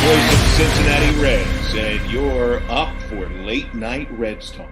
Voice of the Cincinnati Reds, and you're up for Late Night Reds Talk.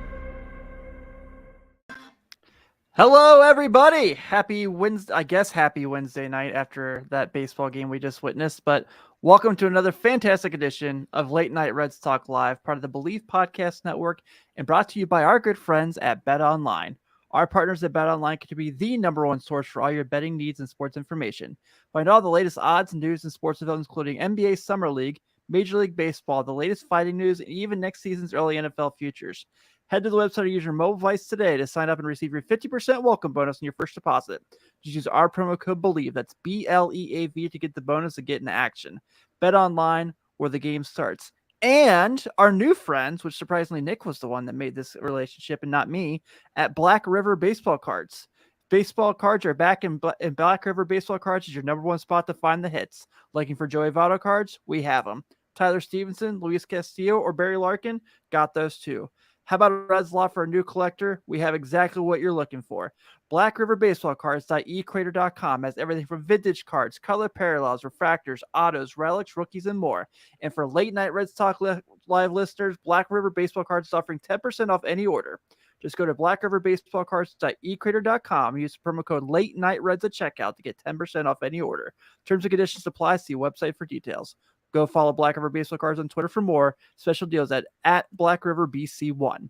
Hello, everybody. Happy Wednesday night after that baseball game we just witnessed. But welcome to another fantastic edition of Late Night Reds Talk Live, part of the Believe Podcast Network, and brought to you by our good friends at Bet Online. Our partners at Bet Online can be the number one source for all your betting needs and sports information. Find all the latest odds and news and sports developments, including NBA Summer League, Major League Baseball, the latest fighting news, and even next season's early NFL futures. Head to the website or use your mobile device today to sign up and receive your 50% welcome bonus on your first deposit. Just use our promo code BELIEVE, that's BLEAV, to get the bonus and get into action. Bet Online, where the game starts. And our new friends, which surprisingly Nick was the one that made this relationship and not me, at Black River Baseball Cards. Baseball cards are back in Black River Baseball Cards is your number one spot to find the hits. Looking for Joey Votto cards? We have them. Tyler Stevenson, Luis Castillo, or Barry Larkin? Got those too. How about a Reds Law for a new collector? We have exactly what you're looking for. Black River Baseball Cards.ecrater.com has everything from vintage cards, color parallels, refractors, autos, relics, rookies, and more. And for Late Night Reds Talk Live listeners, Black River Baseball Cards is offering 10% off any order. Just go to blackriverbaseballcards.ecrater.com and use the promo code Late Night Reds at checkout to get 10% off any order. Terms and conditions apply. See website for details. Go follow Black River Baseball Cards on Twitter for more special deals at Black River BC1.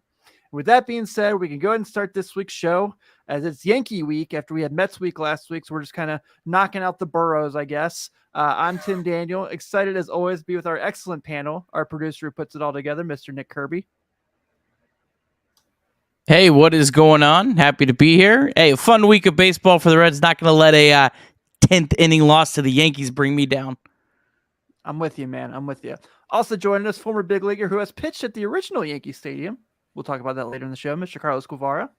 With that being said, we can go ahead and start this week's show as it's Yankee week after we had Mets week last week. So we're just kind of knocking out the boroughs, I guess. I'm Tim Daniel, excited as always to be with our excellent panel. Our producer who puts it all together, Mr. Nick Kirby. Hey, what is going on? Happy to be here. Hey, a fun week of baseball for the Reds. Not going to let a 10th inning loss to the Yankees bring me down. I'm with you, man. I'm with you. Also joining us, former big leaguer who has pitched at the original Yankee Stadium. We'll talk about that later in the show, Mr. Carlos Guevara.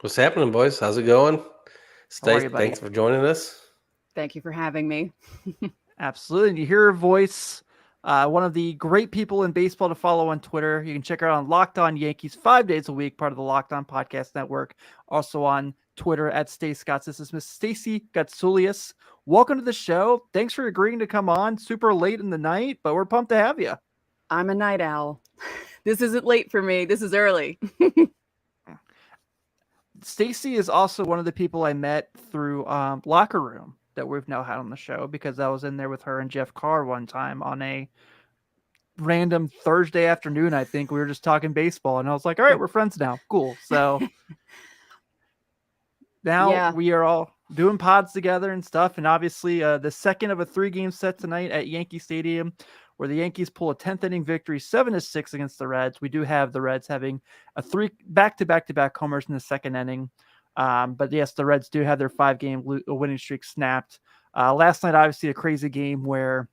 What's happening, boys? How's it going? Stacey, thanks for joining us. Thank you for having me. Absolutely. And you hear her voice, one of the great people in baseball to follow on Twitter. You can check her out on Locked On Yankees 5 days a week, part of the Locked On Podcast Network. Also on Twitter at Stacey Gotsulias. This is Miss Stacey Gotsulias. Welcome to the show. Thanks for agreeing to come on super late in the night, but we're pumped to have you. I'm a night owl. This isn't late for me. This is early. Stacey is also one of the people I met through Locker Room that we've now had on the show, because I was in there with her and Jeff Carr one time on a random Thursday afternoon. I think we were just talking baseball, and I was like, all right, we're friends now. Cool. So now we are all doing pods together and stuff. And obviously the second of a 3-game set tonight at Yankee Stadium, where the Yankees pull a 10th inning victory, 7-6 against the Reds. We do have the Reds having a 3 back-to-back homers in the second inning. But yes, the Reds do have their 5-game winning streak snapped. Last night, obviously a crazy game where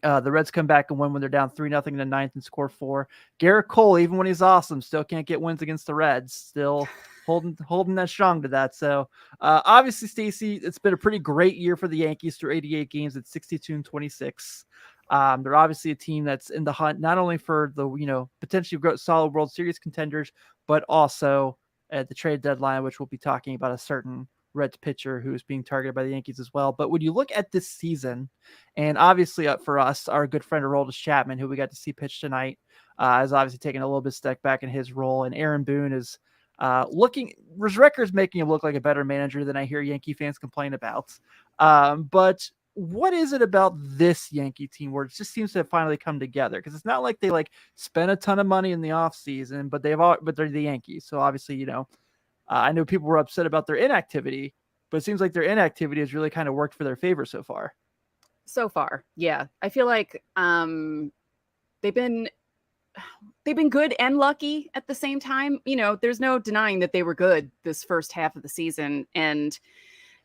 the Reds come back and win when they're down 3-0 in the ninth and score 4. Garrett Cole, even when he's awesome, still can't get wins against the Reds. Still holding that strong to that. So obviously, Stacey, it's been a pretty great year for the Yankees through 88 games at 62-26. They're obviously a team that's in the hunt, not only for the, potentially solid World Series contenders, but also at the trade deadline, which we'll be talking about a certain Reds pitcher who's being targeted by the Yankees as well. But when you look at this season, and obviously for us, our good friend Aroldis Chapman, who we got to see pitch tonight, is obviously taking a little bit step back in his role. And Aaron Boone is his record's making him look like a better manager than I hear Yankee fans complain about. But what is it about this Yankee team where it just seems to have finally come together? Because it's not like they spent a ton of money in the offseason, but they're the Yankees. So obviously, I know people were upset about their inactivity, but it seems like their inactivity has really kind of worked for their favor so far. So far, yeah. I feel like they've been good and lucky at the same time. There's no denying that they were good this first half of the season, and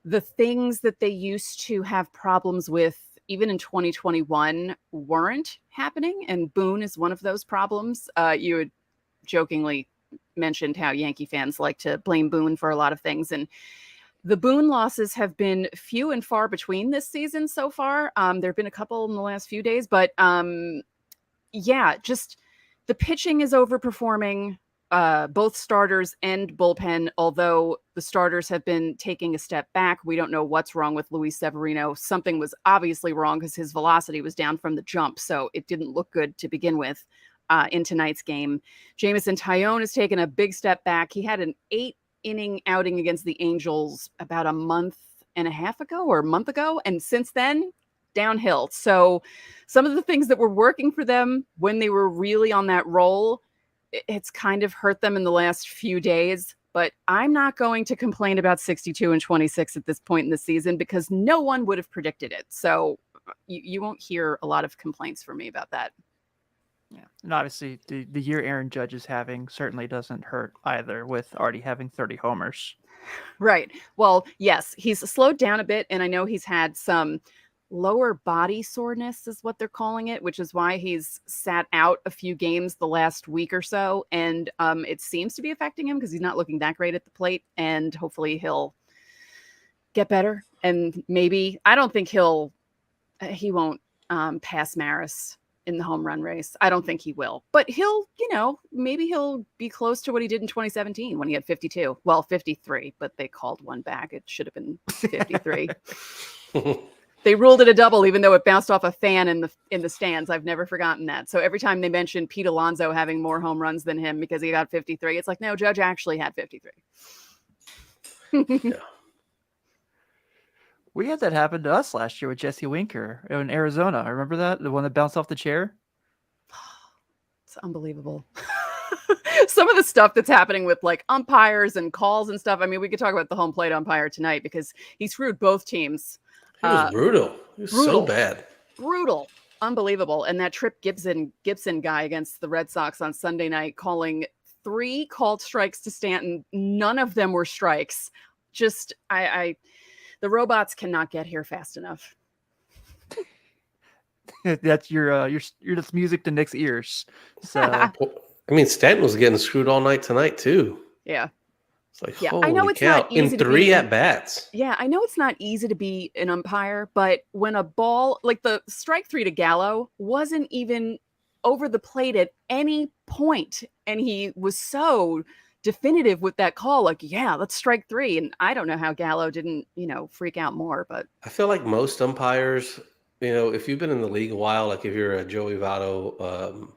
the things that they used to have problems with even in 2021 weren't happening. And Boone is one of those problems. You had jokingly mentioned how Yankee fans like to blame Boone for a lot of things. And the Boone losses have been few and far between this season so far. There have been a couple in the last few days, but just the pitching is overperforming. Both starters and bullpen, although the starters have been taking a step back. We don't know what's wrong with Luis Severino. Something was obviously wrong because his velocity was down from the jump, so it didn't look good to begin with in tonight's game. Jamison Tyone has taken a big step back. He had an 8-inning outing against the Angels about a month and a half ago or a month ago, and since then, downhill. So some of the things that were working for them when they were really on that roll, it's kind of hurt them in the last few days, but I'm not going to complain about 62-26 at this point in the season because no one would have predicted it. So you won't hear a lot of complaints from me about that. Yeah. And obviously the year Aaron Judge is having certainly doesn't hurt either, with already having 30 homers. Right. Well, yes, he's slowed down a bit, and I know he's had some lower body soreness is what they're calling it, which is why he's sat out a few games the last week or so. And it seems to be affecting him because he's not looking that great at the plate, and hopefully he'll get better. And maybe, I don't think he won't pass Maris in the home run race. I don't think he will, but he'll, maybe he'll be close to what he did in 2017 when he had 52. Well, 53, but they called one back. It should have been 53. They ruled it a double, even though it bounced off a fan in the stands. I've never forgotten that. So every time they mention Pete Alonso having more home runs than him because he got 53, it's like, no, Judge actually had 53. Yeah. We had that happen to us last year with Jesse Winker in Arizona. Remember that? The one that bounced off the chair? It's unbelievable. Some of the stuff that's happening with umpires and calls and stuff. I mean, we could talk about the home plate umpire tonight because he screwed both teams. He was brutal. He was so bad. Brutal. Unbelievable. And that Tripp Gibson guy against the Red Sox on Sunday night, calling 3 called strikes to Stanton. None of them were strikes. Just, the robots cannot get here fast enough. That's that's music to Nick's ears. So I mean, Stanton was getting screwed all night tonight too. Yeah. It's like, yeah, holy I know it's cow. not easy in to 3 be, at bats. Yeah, I know it's not easy to be an umpire, but when a ball, like the strike 3 to Gallo, wasn't even over the plate at any point, and he was so definitive with that call, like, yeah, let's strike 3. And I don't know how Gallo didn't, freak out more, but I feel like most umpires, if you've been in the league a while, like if you're a Joey Votto,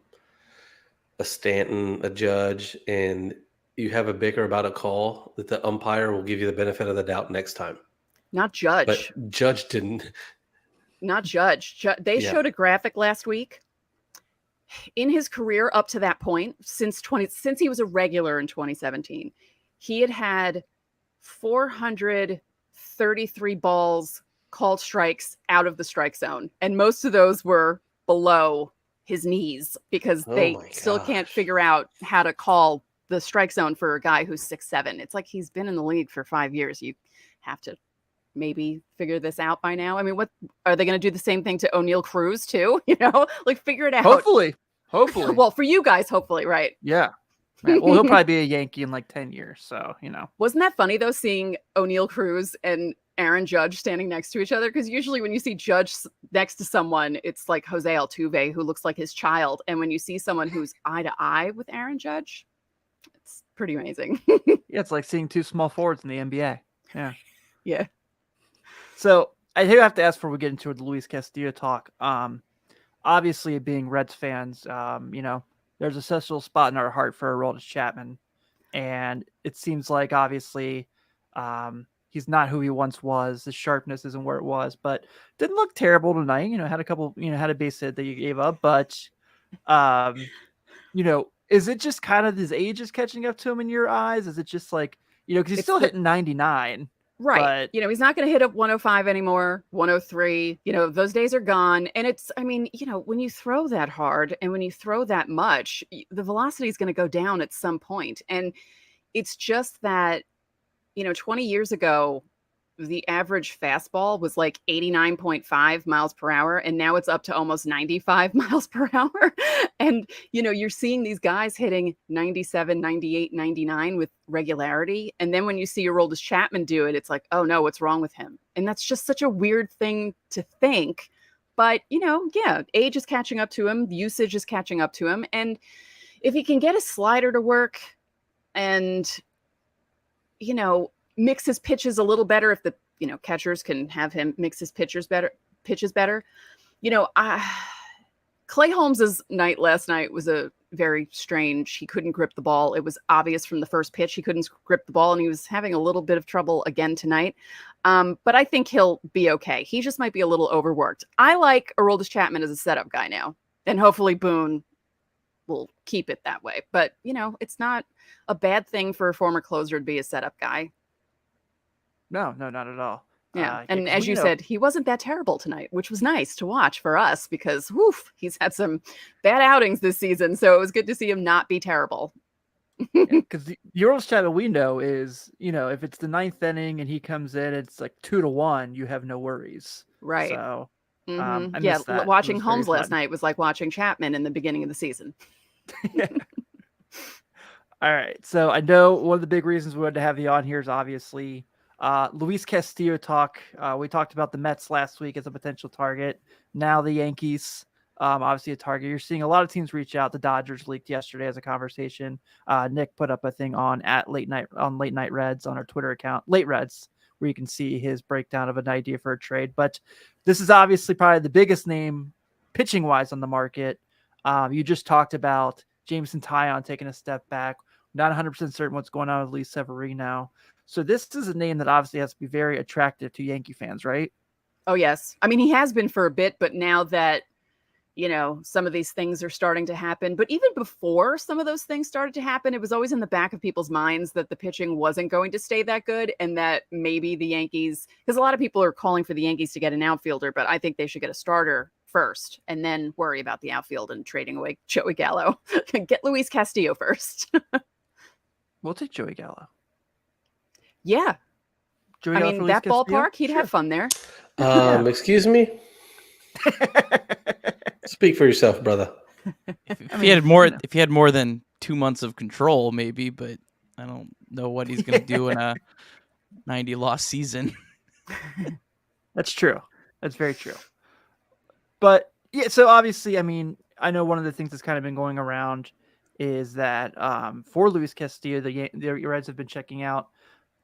a Stanton, a Judge, and you have a bicker about a call, that the umpire will give you the benefit of the doubt next time. Not Judge. But Judge didn't. Not Judge. They showed a graphic last week. In his career up to that point, since he was a regular in 2017, he had 433 balls called strikes out of the strike zone. And most of those were below his knees because they still can't figure out how to call the strike zone for a guy who's 6'7". It's like he's been in the league for 5 years. You have to maybe figure this out by now. I mean, what are they going to do the same thing to O'Neal Cruz too? Figure it out. Hopefully. Well, for you guys, hopefully, right? Yeah. Well, he'll probably be a Yankee in 10 years. So, Wasn't that funny though, seeing O'Neal Cruz and Aaron Judge standing next to each other? Because usually when you see Judge next to someone, it's like Jose Altuve, who looks like his child. And when you see someone who's eye to eye with Aaron Judge, it's pretty amazing. Yeah, it's like seeing 2 small forwards in the NBA. Yeah. Yeah. So I do have to ask before we get into the Luis Castillo talk. Obviously, being Reds fans, there's a special spot in our heart for Aroldis Chapman, and it seems like obviously he's not who he once was. The sharpness isn't where it was, but didn't look terrible tonight. Had a couple, had a base hit that you gave up, but is it just kind of his age is catching up to him in your eyes? Is it just like, because he's still hitting 99. Right. But he's not going to hit up 105 anymore, 103. Those days are gone. And it's, when you throw that hard and when you throw that much, the velocity is going to go down at some point. And it's just that, 20 years ago, the average fastball was like 89.5 miles per hour. And now it's up to almost 95 miles per hour. And, you're seeing these guys hitting 97, 98, 99 with regularity. And then when you see Aroldis Chapman do it, it's like, oh no, what's wrong with him? And that's just such a weird thing to think. But, age is catching up to him. Usage is catching up to him. And if he can get a slider to work and, mix his pitches a little better, if the catchers can have him mix his pitches better. Clay Holmes's night last night was a very strange. He couldn't grip the ball. It was obvious from the first pitch he couldn't grip the ball, and he was having a little bit of trouble again tonight. But I think he'll be okay. He just might be a little overworked. I like Aroldis Chapman as a setup guy now, and hopefully Boone will keep it that way. But it's not a bad thing for a former closer to be a setup guy. No, not at all. Yeah. And as you said, he wasn't that terrible tonight, which was nice to watch for us because he's had some bad outings this season. So it was good to see him not be terrible. Because the Aroldis Chapman we know is, if it's the ninth inning and he comes in, it's like 2-1, you have no worries. Right. So watching Holmes last night was like watching Chapman in the beginning of the season. Yeah. All right. So I know one of the big reasons we wanted to have you on here is obviously Luis Castillo talk. We talked about the Mets last week as a potential target. Now the Yankees, obviously a target. You're seeing a lot of teams reach out. The Dodgers leaked yesterday as a conversation. Nick put up a thing on Late Night Reds on our Twitter account, Late Reds, where you can see his breakdown of an idea for a trade. But this is obviously probably the biggest name pitching wise on the market. You just talked about Jameson Taillon taking a step back. Not 100% certain what's going on with Luis Severino. So this is a name that obviously has to be very attractive to Yankee fans, right? Oh, yes. I mean, he has been for a bit, but now that, some of these things are starting to happen. But even before some of those things started to happen, it was always in the back of people's minds that the pitching wasn't going to stay that good and that maybe the Yankees, because a lot of people are calling for the Yankees to get an outfielder, but I think they should get a starter first and then worry about the outfield and trading away Joey Gallo. Get Luis Castillo first. We'll take Joey Gallo. Yeah. Joey I Gallo mean, that Castillo? ballpark, he'd have fun there. Excuse me? Speak for yourself, brother. If he had more than 2 months of control, maybe, but I don't know what he's going to do in a 90-loss season. That's true. That's very true. But yeah, so obviously, I mean, I know one of the things that's kind of been going around is that for Luis Castillo, the Reds have been checking out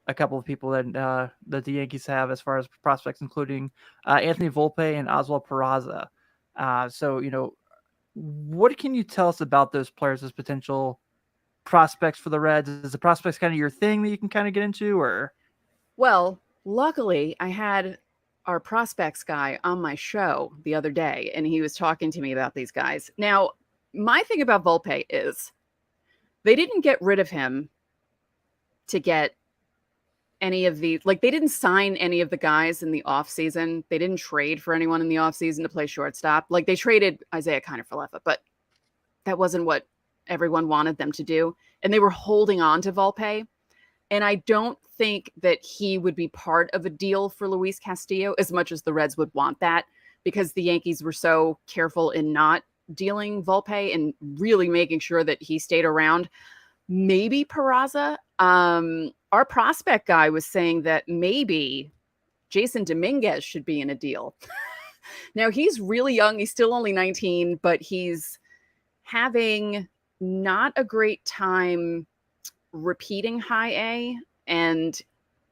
a couple of people that the Yankees have as far as prospects, including Anthony Volpe and Oswald Peraza. So, what can you tell us about those players as potential prospects for the Reds? Is the prospects kind of your thing that you can kind of get into, or? Well, luckily, I had our prospects guy on my show the other day, and he was talking to me about these guys. Now, my thing about Volpe is they didn't get rid of him to get any of the, they didn't sign any of the guys in the offseason. They didn't trade for anyone in the offseason to play shortstop. They traded Isaiah Kiner-Falefa, but that wasn't what everyone wanted them to do. And they were holding on to Volpe. And I don't think that he would be part of a deal for Luis Castillo as much as the Reds would want that, because the Yankees were so careful in not dealing Volpe and really making sure that he stayed around. Maybe Peraza. Our prospect guy was saying that maybe Jason Dominguez should be in a deal. Now, he's really young. He's still only 19, but he's having not a great time repeating high A. And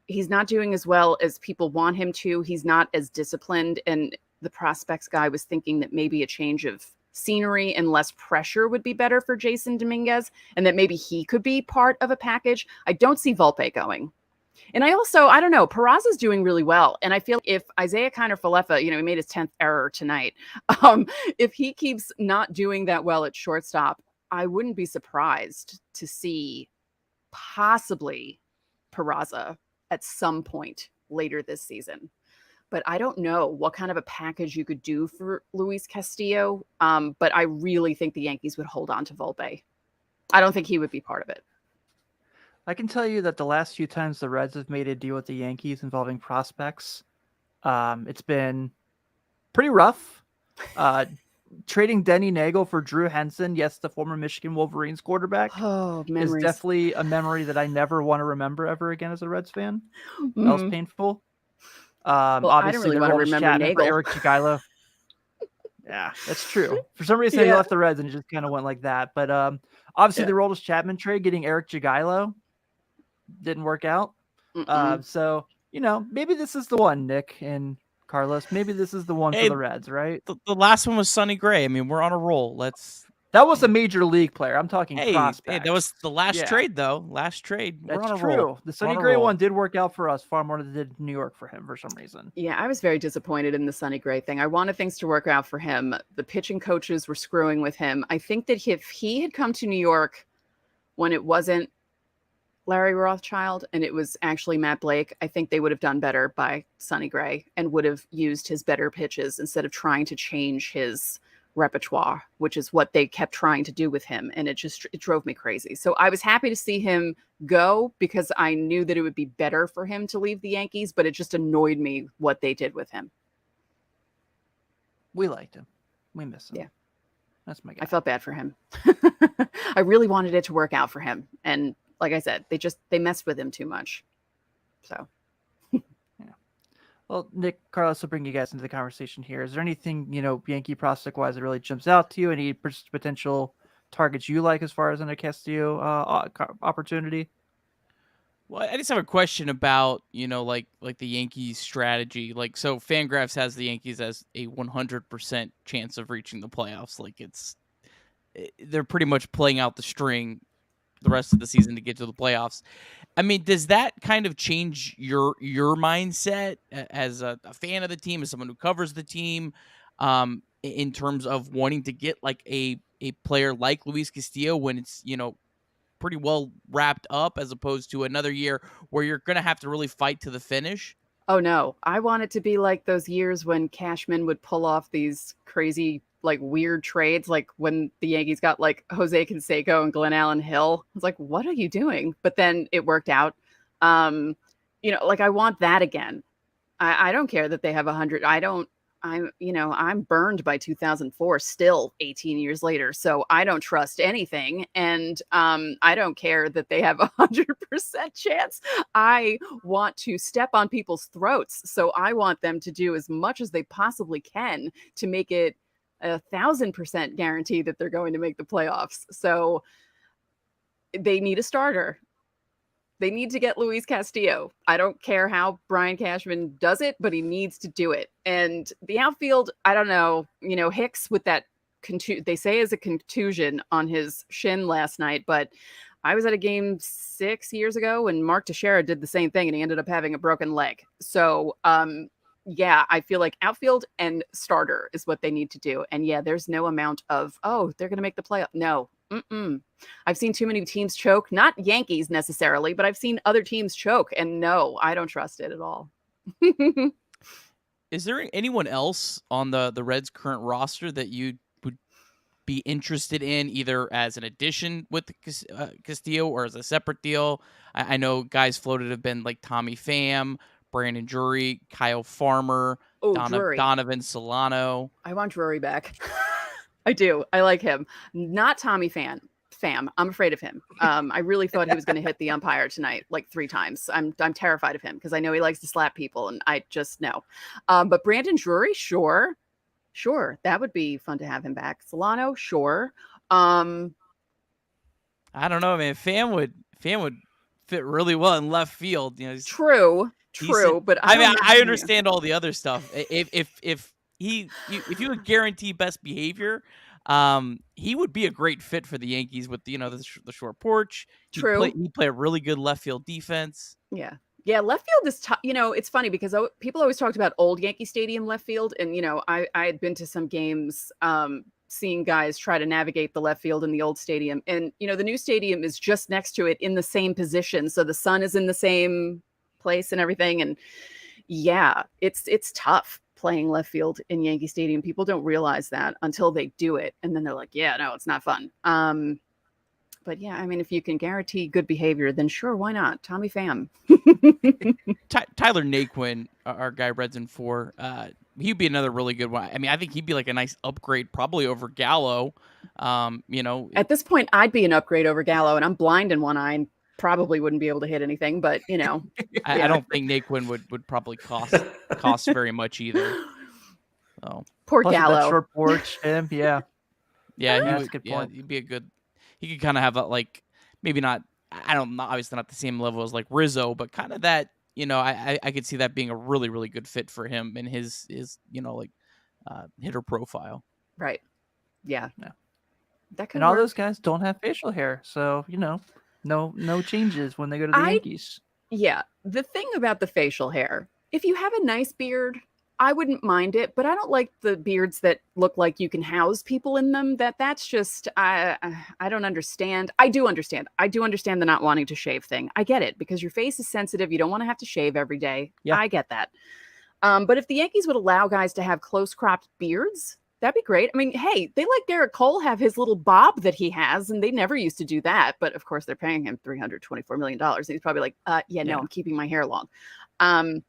he's not doing as well as people want him to. He's not as disciplined. And the prospects guy was thinking that maybe a change of scenery and less pressure would be better for Jason Dominguez, and that maybe he could be part of a package. I don't see Volpe going. And I don't know, Peraza's doing really well. And I feel if Isaiah Kiner-Falefa, he made his 10th error tonight. If he keeps not doing that well at shortstop, I wouldn't be surprised to see possibly Peraza at some point later this season. But I don't know what kind of a package you could do for Luis Castillo. But I really think the Yankees would hold on to Volpe. I don't think he would be part of it. I can tell you that the last few times the Reds have made a deal with the Yankees involving prospects, it's been pretty rough. Trading Denny Nagel for Drew Henson, yes, the former Michigan Wolverines quarterback, is definitely a memory that I never want to remember ever again as a Reds fan. That was painful. Well, obviously, I don't really want to remember Nagel. Eric Chigilo. Yeah, that's true. For some reason, he left the Reds and it just kind of went like that. But obviously, the Aroldis Chapman trade, getting Eric Chigilo, didn't work out. So, maybe this is the one, Nick and Carlos. Maybe this is the one for the Reds, right? The last one was Sonny Gray. I mean, we're on a roll. That was a major league player. I'm talking prospect. Hey, that was the last trade, though. Last trade. We're That's on a true. roll. The Sonny Gray one did work out for us far more than it did New York for him for some reason. Yeah, I was very disappointed in the Sonny Gray thing. I wanted things to work out for him. The pitching coaches were screwing with him. I think that if he had come to New York when it wasn't Larry Rothschild and it was actually Matt Blake, I think they would have done better by Sonny Gray and would have used his better pitches instead of trying to change his repertoire, which is what they kept trying to do with him. And it drove me crazy. So I was happy to see him go because I knew that it would be better for him to leave the Yankees, but it just annoyed me what they did with him. We liked him. We miss him. Yeah. That's my guy. I felt bad for him. I really wanted it to work out for him. And like I said, they messed with him too much. So. Well, Nick, Carlos, will bring you guys into the conversation here. Is there anything, Yankee prospect-wise that really jumps out to you? Any potential targets you like as far as a Castillo opportunity? Well, I just have a question about, like the Yankees strategy. Like, so Fangraphs has the Yankees as a 100% chance of reaching the playoffs. Like they're pretty much playing out the string the rest of the season to get to the playoffs. I mean, does that kind of change your mindset as a fan of the team, as someone who covers the team, in terms of wanting to get like a player like Luis Castillo when it's, pretty well wrapped up, as opposed to another year where you're going to have to really fight to the finish? Oh, no. I want it to be like those years when Cashman would pull off these crazy, like weird trades, like when the Yankees got like Jose Canseco and Glenn Allen Hill. I was like, what are you doing? But then it worked out. I want that again. I don't care that they have 100. I'm burned by 2004 still 18 years later. So I don't trust anything. And I don't care that they have 100% chance. I want to step on people's throats. So I want them to do as much as they possibly can to make it 1,000% guarantee that they're going to make the playoffs. So they need a starter. They need to get Luis Castillo. I don't care how Brian Cashman does it, but he needs to do it. And the outfield, I don't know, Hicks with that they say is a contusion on his shin last night, but I was at a game 6 years ago and Mark Teixeira did the same thing and he ended up having a broken leg. So, I feel like outfield and starter is what they need to do. And there's no amount of, they're going to make the playoff. No. I've seen too many teams choke, not Yankees necessarily, but I've seen other teams choke. And no, I don't trust it at all. Is there anyone else on the Reds' current roster that you would be interested in, either as an addition with Castillo or as a separate deal? I know guys floated have been like Tommy Pham, Brandon Drury, Kyle Farmer, Donovan Solano. I want Drury back. I do. I like him. Not Tommy Pham. I'm afraid of him. I really thought he was going to hit the umpire tonight like 3 times. I'm terrified of him because I know he likes to slap people and I just know. But Brandon Drury, sure. That would be fun to have him back. Solano, sure. I don't know, man. Pham would fit really well in left field. You know, True, but I mean, don't I know. understand all the other stuff. If you would guarantee best behavior, he would be a great fit for the Yankees with the short porch. True. He'd play a really good left field defense. Yeah. Yeah, left field is tough. It's funny because people always talked about old Yankee Stadium left field. And, I had been to some games seeing guys try to navigate the left field in the old stadium. And, the new stadium is just next to it in the same position. So the sun is in the same place and everything. And yeah, it's tough playing left field in Yankee Stadium. People don't realize that until they do it. And then they're like, yeah, no, it's not fun. But yeah, I mean, if you can guarantee good behavior, then sure, why not? Tommy Pham. Tyler Naquin, our guy Reds in 4, he'd be another really good one. I mean, I think he'd be like a nice upgrade, probably over Gallo. At this point, I'd be an upgrade over Gallo, and I'm blind in one eye and probably wouldn't be able to hit anything. But I don't think Naquin would probably cost very much either. Oh, poor Plus Gallo. That short porch, him, yeah. Yeah, that's a good point. He'd be a good. He could kind of have maybe not. I don't know. Obviously, not the same level as like Rizzo, but kind of that. I could see that being a really, really good fit for him and his hitter profile. Right. Yeah. That could. And all those guys don't have facial hair, so no changes when they go to the Yankees. Yeah. The thing about the facial hair, if you have a nice beard, I wouldn't mind it, but I don't like the beards that look like you can house people in them. That's just, I don't understand. I do understand the not wanting to shave thing. I get it because your face is sensitive. You don't want to have to shave every day. Yeah. I get that. But if the Yankees would allow guys to have close cropped beards, that'd be great. I mean, hey, they let Garrett Cole have his little bob that he has, and they never used to do that. But of course, they're paying him $324 million. And he's probably like, no, I'm keeping my hair long.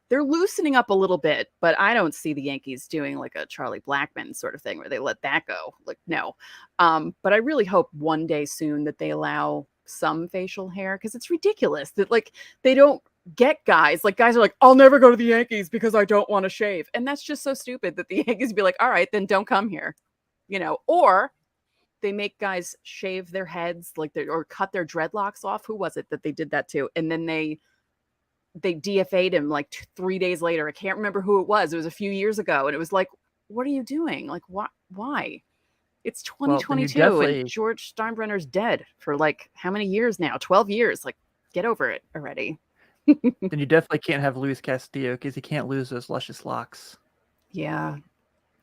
They're loosening up a little bit, but I don't see the Yankees doing like a Charlie Blackmon sort of thing where they let that go. Like, no. But I really hope one day soon that they allow some facial hair because it's ridiculous that like they don't get guys. Like guys are like, I'll never go to the Yankees because I don't want to shave. And that's just so stupid that the Yankees be like, all right, then don't come here, or they make guys shave their heads or cut their dreadlocks off. Who was it that they did that to? And then they DFA'd him like 3 days later. I can't remember who it was. It was a few years ago. And it was like, what are you doing? Like, why? It's 2022 and George Steinbrenner's dead for like how many years now? 12 years. Like, get over it already. Then you definitely can't have Luis Castillo because he can't lose those luscious locks. Yeah.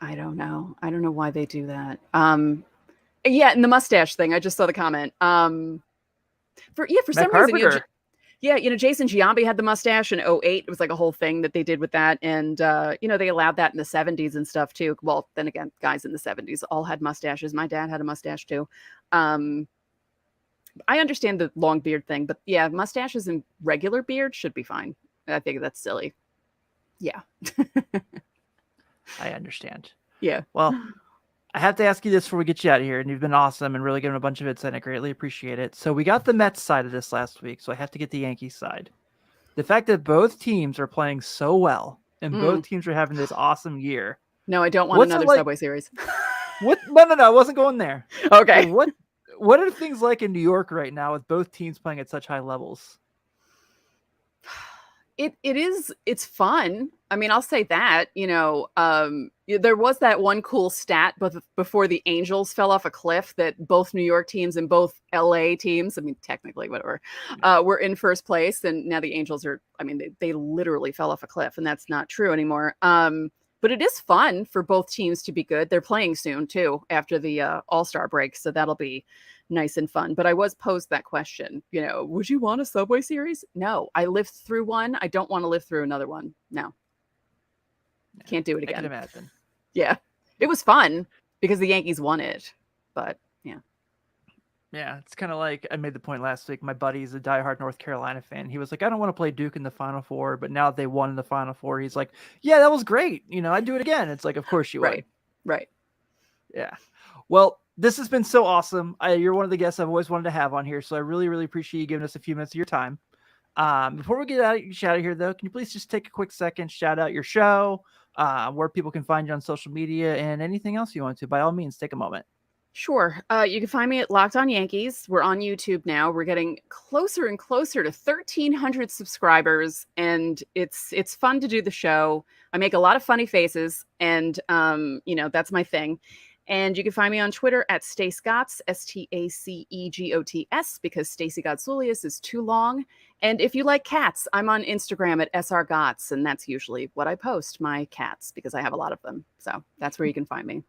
I don't know. I don't know why they do that. Yeah. And the mustache thing, I just saw the comment. For some reason, Jason Giambi had the mustache in 2008. It was like a whole thing that they did with that. And, they allowed that in the 70s and stuff too. Well, then again, guys in the 70s all had mustaches. My dad had a mustache too. I understand the long beard thing, but yeah, mustaches and regular beard should be fine. I think that's silly. Yeah. I understand. Yeah. Well, I have to ask you this before we get you out of here, and you've been awesome and really given a bunch of insight. I greatly appreciate it. So we got the Mets side of this last week, so I have to get the Yankees side. The fact that both teams are playing so well and both teams are having this awesome year. No, I don't want another Subway Series. What? No, I wasn't going there. Okay. What are things like in New York right now with both teams playing at such high levels? It's fun. I mean, I'll say that, there was that one cool stat, but before the Angels fell off a cliff, that both New York teams and both LA teams, I mean, technically, whatever, were in first place. And now the Angels they literally fell off a cliff, and that's not true anymore. But it is fun for both teams to be good. They're playing soon too, after the All-Star break. So that'll be nice and fun. But I was posed that question, would you want a Subway Series? No, I lived through one. I don't want to live through another one. No. Can't do it again. I can imagine. Yeah. It was fun because the Yankees won it. But yeah. Yeah, it's kind of like I made the point last week. My buddy's a diehard North Carolina fan. He was like, I don't want to play Duke in the Final Four, but now they won in the Final Four. He's like, yeah, that was great. I'd do it again. It's like, of course you would. Right. Yeah. Well, this has been so awesome. You're one of the guests I've always wanted to have on here, so I really, really appreciate you giving us a few minutes of your time. Before we get out of here, though, can you please just take a quick second, shout out your show, where people can find you on social media, and anything else you want to? By all means, take a moment. Sure. You can find me at Locked On Yankees. We're on YouTube now. We're getting closer and closer to 1,300 subscribers, and it's fun to do the show. I make a lot of funny faces, and that's my thing. And you can find me on Twitter at Stace Gotts, STACEGOTS, because Stacey Gotsulias is too long. And if you like cats, I'm on Instagram at SRGotts, and that's usually what I post, my cats, because I have a lot of them. So that's where you can find me.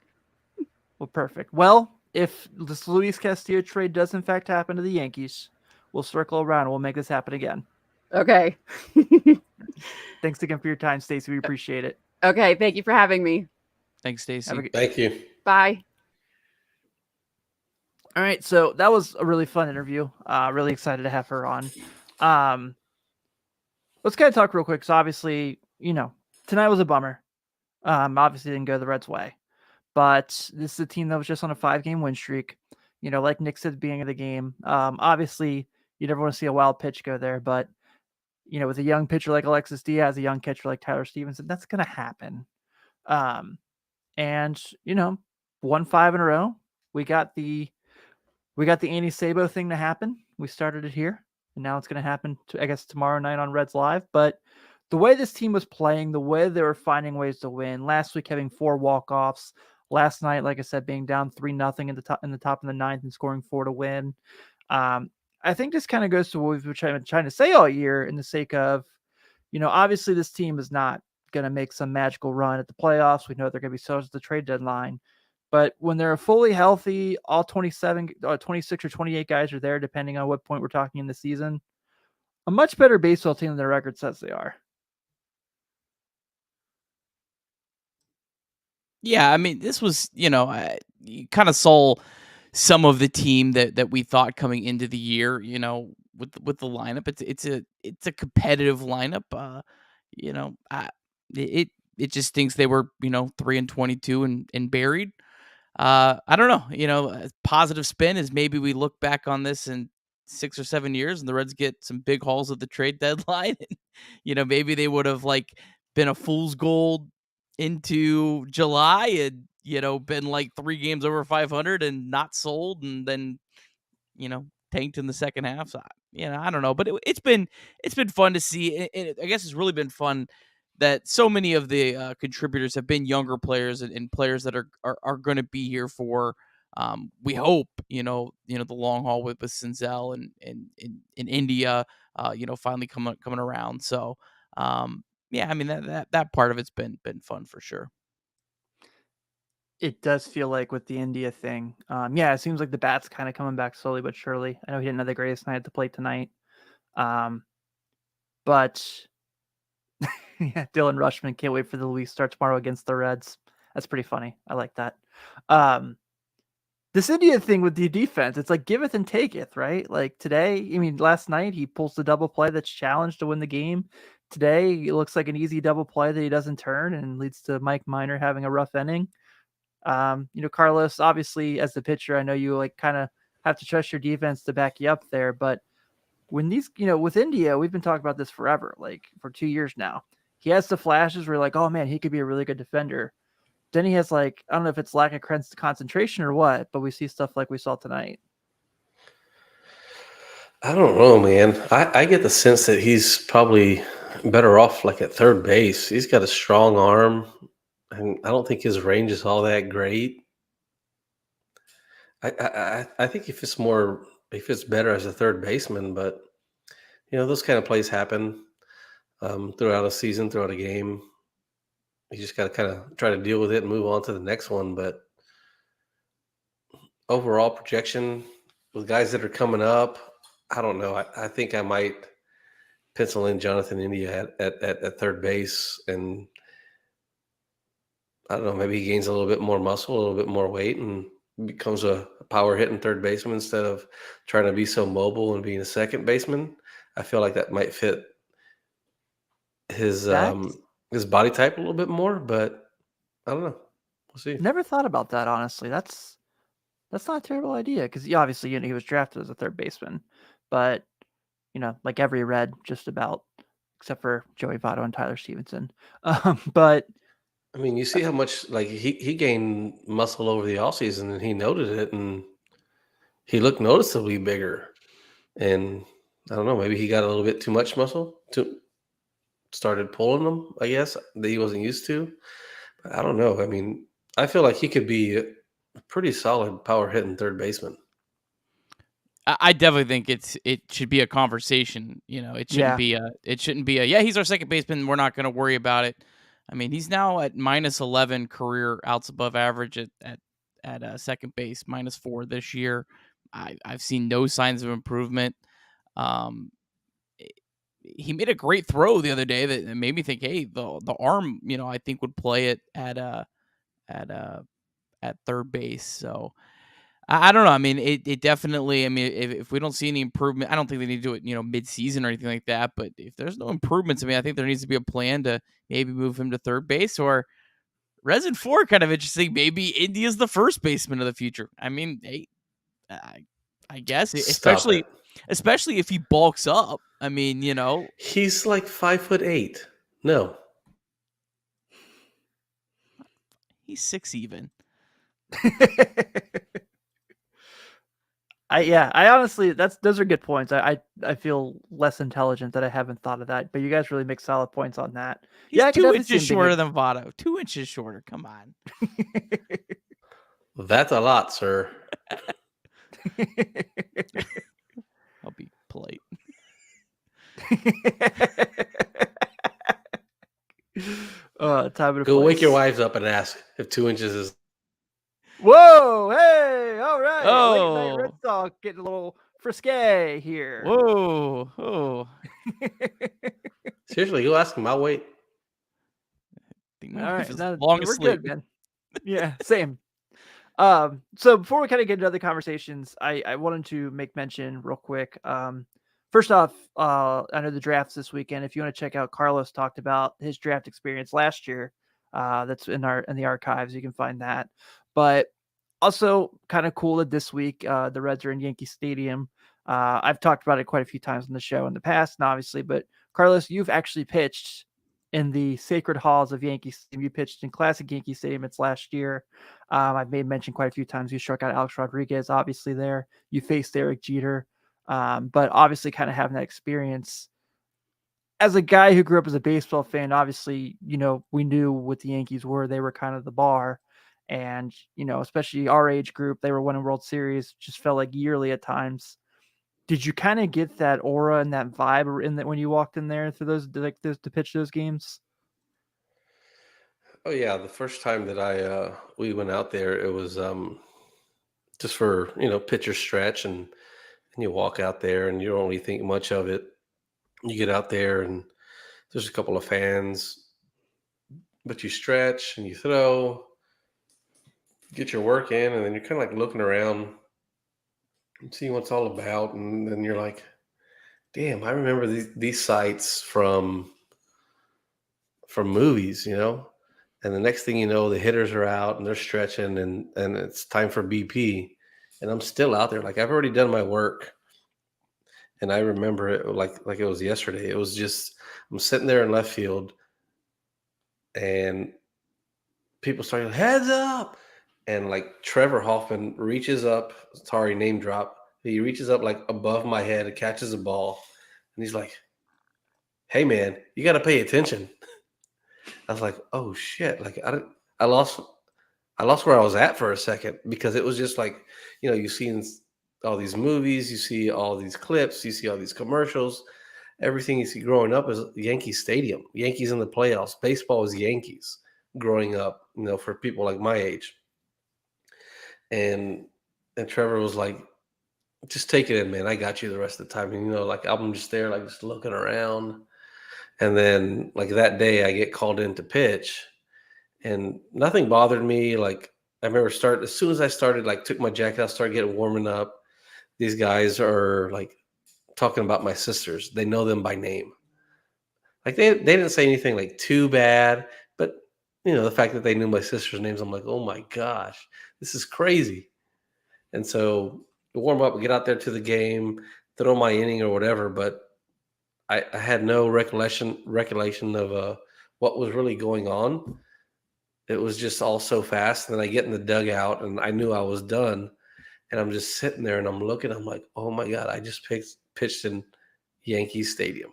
Well, perfect. Well, if this Luis Castillo trade does in fact happen to the Yankees, we'll circle around and we'll make this happen again. Okay. Thanks again for your time, Stacey. We appreciate it. Okay. Thank you for having me. Thanks, Stacey. Thank you. Bye. All right, so that was a really fun interview. Really excited to have her on. Let's kind of talk real quick. So obviously, tonight was a bummer. Obviously didn't go the Reds' way, but this is a team that was just on a 5-game win streak. Like Nick said at the beginning of the game, obviously you never want to see a wild pitch go there, but with a young pitcher like Alexis Diaz, a young catcher like Tyler Stevenson, that's going to happen. And won 5 in a row. We got the Andy Sabo thing to happen. We started it here, and now it's going to happen, tomorrow night on Reds Live. But the way this team was playing, the way they were finding ways to win, last week having 4 walk-offs, last night, like I said, being down 3-0 in the top of the 9th and scoring 4 to win. I think this kind of goes to what we've been trying to say all year, in the sake of, obviously this team is not going to make some magical run at the playoffs. We know they're going to be sold at the trade deadline. But when they're fully healthy, all 26 or 28 guys are there, depending on what point we're talking in the season. A much better baseball team than their record says they are. Yeah, I mean, this was, you kind of saw some of the team that we thought coming into the year, with the lineup. It's a competitive lineup. It just stinks they were, 3-22 and buried. I don't know, a positive spin is maybe we look back on this in 6 or 7 years and the Reds get some big hauls at the trade deadline. And, maybe they would have been a fool's gold into July and, been 3 games over 500 and not sold, and then, tanked in the second half. So, I don't know, but it's been fun to see. And I guess it's really been fun that so many of the contributors have been younger players and players that are going to be here for, we hope, the long haul with Senzel and in India, finally coming around. So, yeah, I mean that part of it's been fun for sure. It does feel like with the India thing, it seems like the bat's kind of coming back slowly but surely. I know he didn't have the greatest night at the plate tonight, but yeah, Dylan Rushman can't wait for the Luis start tomorrow against the Reds. That's pretty funny. I like that. This India thing with the defense, it's like giveth and taketh, right? Like today, last night he pulls the double play that's challenged to win the game. Today it looks like an easy double play that he doesn't turn and leads to Mike Minor having a rough inning. Carlos, obviously as the pitcher, I know you kind of have to trust your defense to back you up there, but when these, with India, we've been talking about this forever, for 2 years now. He has the flashes where oh man, he could be a really good defender. Then he has I don't know if it's lack of concentration or what, but we see stuff like we saw tonight. I don't know, man. I get the sense that he's probably better off at third base. He's got a strong arm, and I don't think his range is all that great. I think if it's better as a third baseman, but those kind of plays happen throughout a season, throughout a game. You just got to kind of try to deal with it and move on to the next one. But overall projection with guys that are coming up, I don't know. I think I might pencil in Jonathan India at third base, and I don't know, maybe he gains a little bit more muscle, a little bit more weight, and becomes a power hitting third baseman instead of trying to be so mobile and being a second baseman. I feel like that might fit his body type a little bit more, but I don't know. We'll see. Never thought about that, honestly. That's not a terrible idea, because obviously he was drafted as a third baseman, but like every Red, just about, except for Joey Votto and Tyler Stevenson. But I mean, you see how much like he gained muscle over the offseason, and he noted it, and he looked noticeably bigger. And I don't know, maybe he got a little bit too much muscle, started pulling them, I guess, that he wasn't used to. But I don't know. I mean, I feel like he could be a pretty solid power hitting third baseman. I definitely think it should be a conversation. It shouldn't be a he's our second baseman. We're not going to worry about it. I mean, he's now at -11 career outs above average at second base, -4 this year. I've seen no signs of improvement. He made a great throw the other day that made me think, hey, the arm, I think would play it at third base. So I don't know. I mean, it definitely. I mean, if we don't see any improvement, I don't think they need to do it, mid-season or anything like that. But if there's no improvements, I mean, I think there needs to be a plan to maybe move him to third base or Resin 4. Kind of interesting. Maybe India's the first baseman of the future. I mean, hey, I guess, especially if he bulks up. I mean, he's like 5'8". No, he's 6 even. I honestly, those are good points. I feel less intelligent that I haven't thought of that, but you guys really make solid points on that. He's I could 2 definitely see inches him being shorter than Votto. 2 inches shorter. Come on. that's a lot, sir. I'll be polite. Time and Go place. wake your wives up and ask if 2 inches is. Whoa! Hey! All right. Oh. Late night Red Talk getting a little frisky here. Whoa! Oh. Seriously, go ask him. I'll wait. All right, long we're asleep. good, man. Yeah, same. So before we kind of get into other conversations, I wanted to make mention real quick. First off, I know the draft's this weekend. If you want to check out, Carlos talked about his draft experience last year. That's in the archives. You can find that. But also kind of cool that this week the Reds are in Yankee Stadium. I've talked about it quite a few times on the show in the past, and obviously, but Carlos, you've actually pitched in the sacred halls of Yankee Stadium. You pitched in Classic Yankee Stadium. It's last year. I've made mention quite a few times. You struck out Alex Rodriguez, obviously there. You faced Derek Jeter. But obviously kind of having that experience as a guy who grew up as a baseball fan, obviously, we knew what the Yankees were. They were kind of the bar. And, especially our age group, they were winning World Series, just felt like yearly at times. Did you kind of get that aura and that vibe in that when you walked in there for those to pitch those games? Oh yeah, the first time that we went out there, it was just for pitcher stretch, and you walk out there and you don't really think much of it. You get out there and there's a couple of fans, but you stretch and you throw, get your work in, and then you're kind of like looking around and seeing what's all about, and then you're like, damn, I remember these sights from movies, and the next thing you know, the hitters are out and they're stretching, and it's time for BP, and I'm still out there. Like, I've already done my work, and I remember it like it was yesterday. It was just, I'm sitting there in left field, and people start yelling, heads up, and like Trevor Hoffman reaches up, sorry, name drop. He reaches up like above my head and catches a ball, and he's like, hey man, you got to pay attention. I was like, oh shit. Like I lost where I was at for a second, because it was just like, you've seen all these movies, you see all these clips, you see all these commercials, everything you see growing up is Yankee Stadium, Yankees in the playoffs. Baseball is Yankees growing up, for people like my age. And Trevor was like, just take it in, man. I got you the rest of the time. And, like, I'm just there, like, just looking around. And then, like, that day I get called in to pitch, and nothing bothered me. Like, I remember as soon as I started, like, took my jacket out, started getting warming up. These guys are like talking about my sisters. They know them by name. Like, they didn't say anything like too bad, but the fact that they knew my sister's names, I'm like, oh my gosh, this is crazy. And so warm up, get out there to the game, throw my inning or whatever, but I had no recollection of what was really going on. it was just all so fast. And then I get in the dugout, and I knew I was done. And I'm just sitting there, and I'm looking. I'm like, oh my God, I just pitched in Yankee Stadium.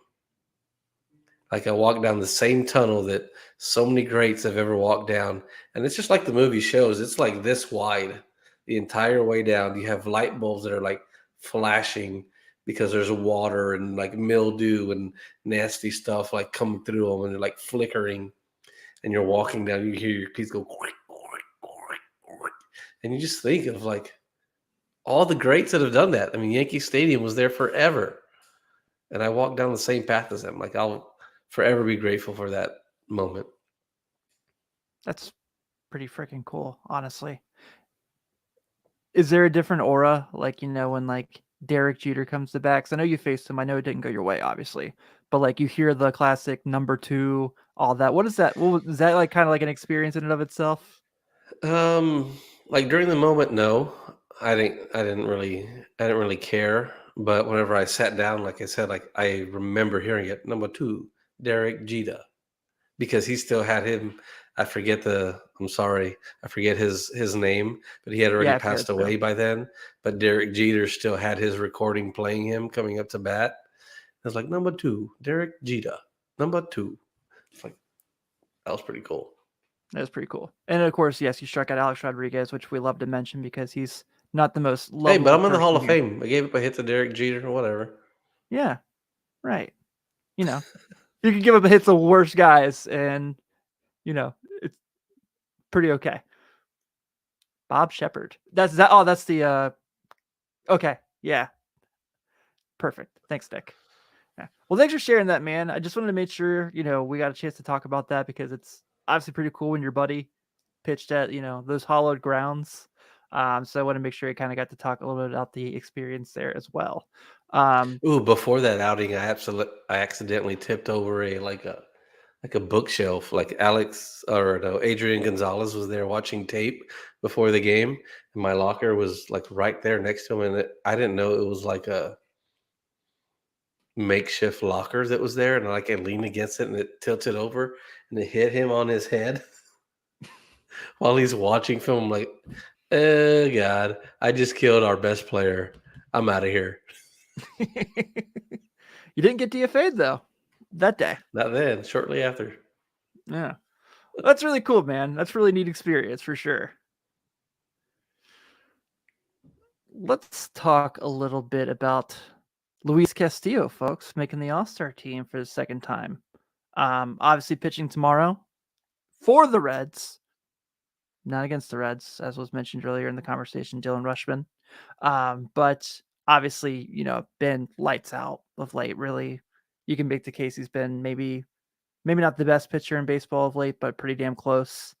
Like, I walked down the same tunnel that so many greats have ever walked down. And it's just like the movie shows. It's like this wide the entire way down. You have light bulbs that are like flashing because there's water and like mildew and nasty stuff like coming through them, and they're like flickering. And you're walking down, you hear your keys go, and you just think of like all the greats that have done that. I mean, Yankee Stadium was there forever. And I walked down the same path as them. Like, I'll forever be grateful for that moment. That's pretty freaking cool, honestly. Is there a different aura, like, when like Derek Jeter comes to bat? 'Cause I know you faced him. I know it didn't go your way, obviously, but like you hear the classic number 2, all that. What is that? Is that like kind of like an experience in and of itself? Like during the moment, no, I didn't really care. But whenever I sat down, like I said, like I remember hearing it, number 2, Derek Jeter, because he still had him. I'm sorry, I forget his name, but he had already Yeah, I've heard passed so. away by then. But Derek Jeter still had his recording playing him coming up to bat. It was like, number 2, Derek Jeter, number 2. It's like, that was pretty cool. That was pretty cool. And of course, yes, you struck out Alex Rodriguez, which we love to mention because he's not the most Hey, lovable but I'm in the Hall of person here. Fame. I gave up a hit to Derek Jeter or whatever. Yeah, right. You can give up hits to worse guys, and it's pretty okay. Bob Shepard. That's that. Oh, that's the. Okay, yeah, perfect. Thanks, Nick. Yeah. Well, thanks for sharing that, man. I just wanted to make sure we got a chance to talk about that because it's obviously pretty cool when your buddy pitched at those hollowed grounds. So I want to make sure I kind of got to talk a little bit about the experience there as well. Ooh, before that outing, I accidentally tipped over a bookshelf. Like Adrian Gonzalez was there watching tape before the game, and my locker was like right there next to him, and I didn't know it was like a makeshift locker that was there, and like I leaned against it, and it tilted over, and it hit him on his head while he's watching film. I'm like, oh God, I just killed our best player. I'm out of here. You didn't get DFA'd though that day. Not then, shortly after. Yeah. That's really cool, man. That's a really neat experience for sure. Let's talk a little bit about Luis Castillo, folks, making the All-Star team for the second time. Obviously pitching tomorrow for the Reds, not against the Reds, as was mentioned earlier in the conversation, Dylan Rushman. But obviously, been lights out of late, really. You can make the case he's been maybe not the best pitcher in baseball of late, but pretty damn close.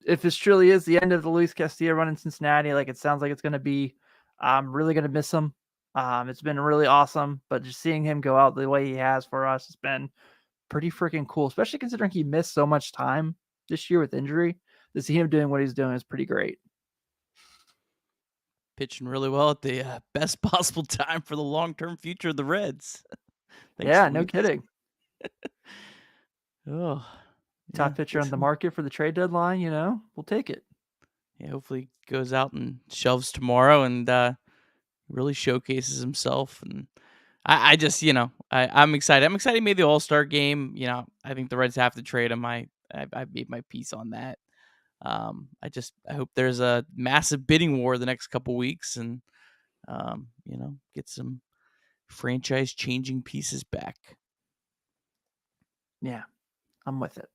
If this truly is the end of the Luis Castillo run in Cincinnati, like it sounds like it's going to be, I'm really going to miss him. It's been really awesome, but just seeing him go out the way he has for us has been pretty freaking cool, especially considering he missed so much time this year with injury. To see him doing what he's doing is pretty great. Pitching really well at the best possible time for the long-term future of the Reds. Thanks, Yeah, no Luis. kidding. Oh, Top pitcher on the market for the trade deadline, we'll take it. Yeah, hopefully he goes out and shelves tomorrow and really showcases himself. And I just, I'm excited. I'm excited he made the All-Star game. I think the Reds have to trade him. I made my piece on that. I hope there's a massive bidding war the next couple weeks and, get some franchise changing pieces back. Yeah, I'm with it.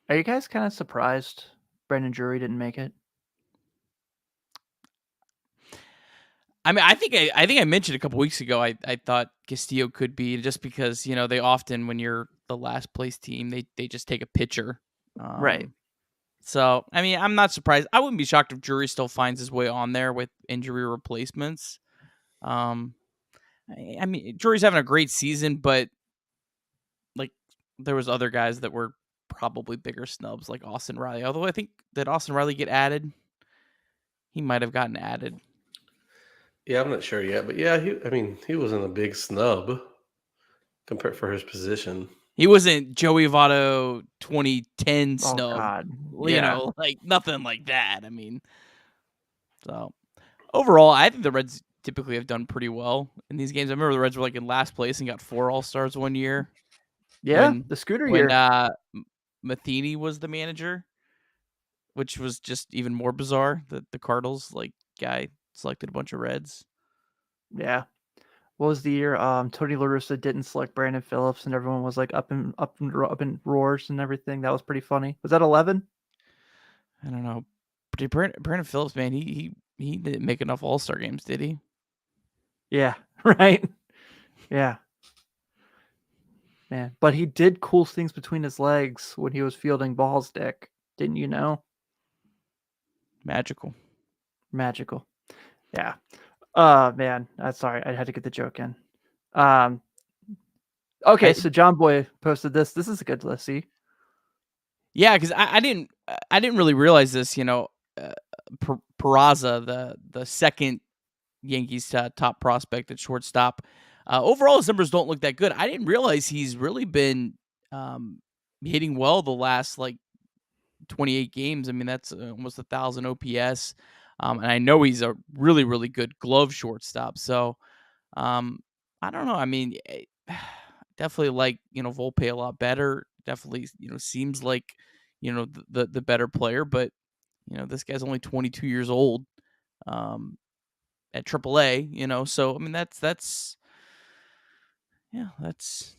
Are you guys kind of surprised Brandon Drury didn't make it? I mean, I think I mentioned a couple weeks ago. I thought Castillo could be just because they often when you're the last place team they just take a pitcher, Right. So I mean I'm not surprised. I wouldn't be shocked if Drury still finds his way on there with injury replacements. I mean Drury's having a great season, but like there was other guys that were probably bigger snubs like Austin Riley. Although I think did Austin Riley get added? He might have gotten added. Yeah, I'm not sure yet, but yeah, he wasn't a big snub compared for his position. He wasn't Joey Votto 2010 Oh snub. God. You know, like nothing like that. I mean, so overall, I think the Reds typically have done pretty well in these games. I remember the Reds were like in last place and got 4 All-Stars one year. Yeah, the Scooter year. Matheny was the manager, which was just even more bizarre that the Cardinals guy selected a bunch of Reds. Yeah. What was the year Tony La Russa didn't select Brandon Phillips and everyone was like up in roars and everything? That was pretty funny. Was that 11? I don't know. But Brandon Phillips, man, he didn't make enough All-Star games, did he? Yeah, right. Yeah. Man, but he did cool things between his legs when he was fielding balls, Dick. Didn't you know? Magical. Yeah. Man, sorry, I had to get the joke in. Okay, so John Boy posted this. This is a good list. See? Yeah, because I didn't really realize this. Peraza, the second Yankees top prospect at shortstop. Overall, his numbers don't look that good. I didn't realize he's really been hitting well the last 28 games. I mean, that's almost 1,000 OPS. And I know he's a really, really good glove shortstop. So I don't know. I mean, definitely like Volpe a lot better. Definitely seems like the better player. But this guy's only 22 years old. At AAA, so I mean that's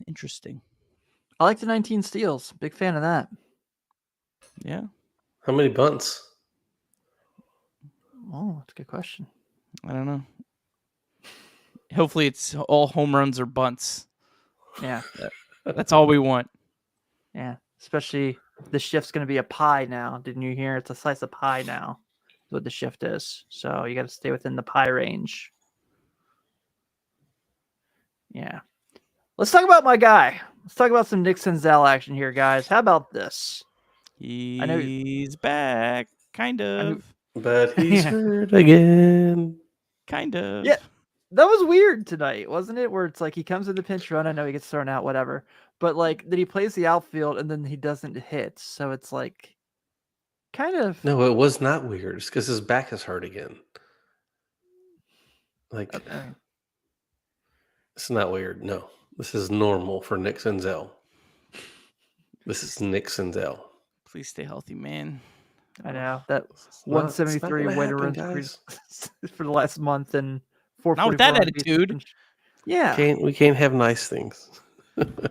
interesting. I like the 19 steals. Big fan of that. Yeah. How many bunts? Oh, that's a good question. I don't know. Hopefully it's all home runs or bunts. Yeah. That's all we want. Yeah. Especially the shift's going to be a pie now. Didn't you hear? It's a slice of pie now. Is what the shift is. So you got to stay within the pie range. Yeah. Let's talk about my guy. Let's talk about some Nick Senzel action here, guys. How about this? He's back, kind of. But he's hurt again. Kind of. Yeah. That was weird tonight, wasn't it? Where it's like he comes in the pinch run. I know he gets thrown out, whatever. But then he plays the outfield and then he doesn't hit. So it's like kind of. No, it was not weird. It's because his back is hurt again. It's not weird. No, this is normal for Nick Senzel. This is Nick Senzel. Please stay healthy, man. I know that 173 weighted runs for the last month and 444. Not with that attitude. Yeah, we can't have nice things. Man,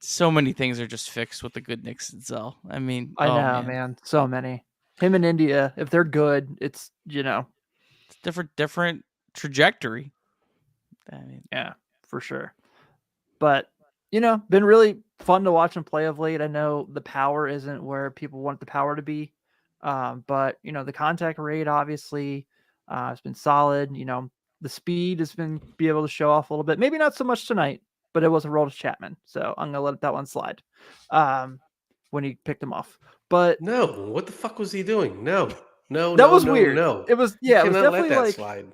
so many things are just fixed with the good Nick Senzel. I mean, I know, man. So many. Him in India, if they're good, it's it's different trajectory. I mean, yeah, for sure. But been really fun to watch him play of late. I know the power isn't where people want the power to be, but the contact rate obviously has been solid. The speed has been be able to show off a little bit. Maybe not so much tonight, but it was a roll to Chapman, so I'm gonna let that one slide. When he picked him off, but no, what the fuck was he doing? No, that was weird. No, it was it was definitely let that slide.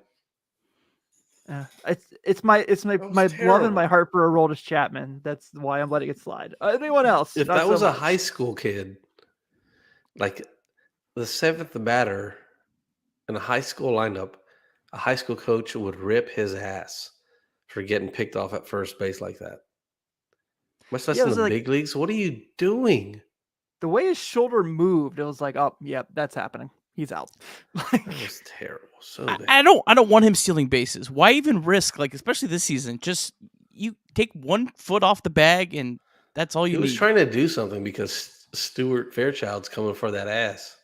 It's my love and my heart for Aroldis Chapman. That's why I'm letting it slide. Anyone else? If that was a high school kid, like the seventh batter in a high school lineup, a high school coach would rip his ass for getting picked off at first base like that. Much less in the big leagues. What are you doing? The way his shoulder moved, it was like, oh, yeah, that's happening. He's out. That was terrible. So bad. I don't want him stealing bases. Why even risk, especially this season? Just you take 1 foot off the bag and that's all you need. He was trying to do something because Stuart Fairchild's coming for that ass.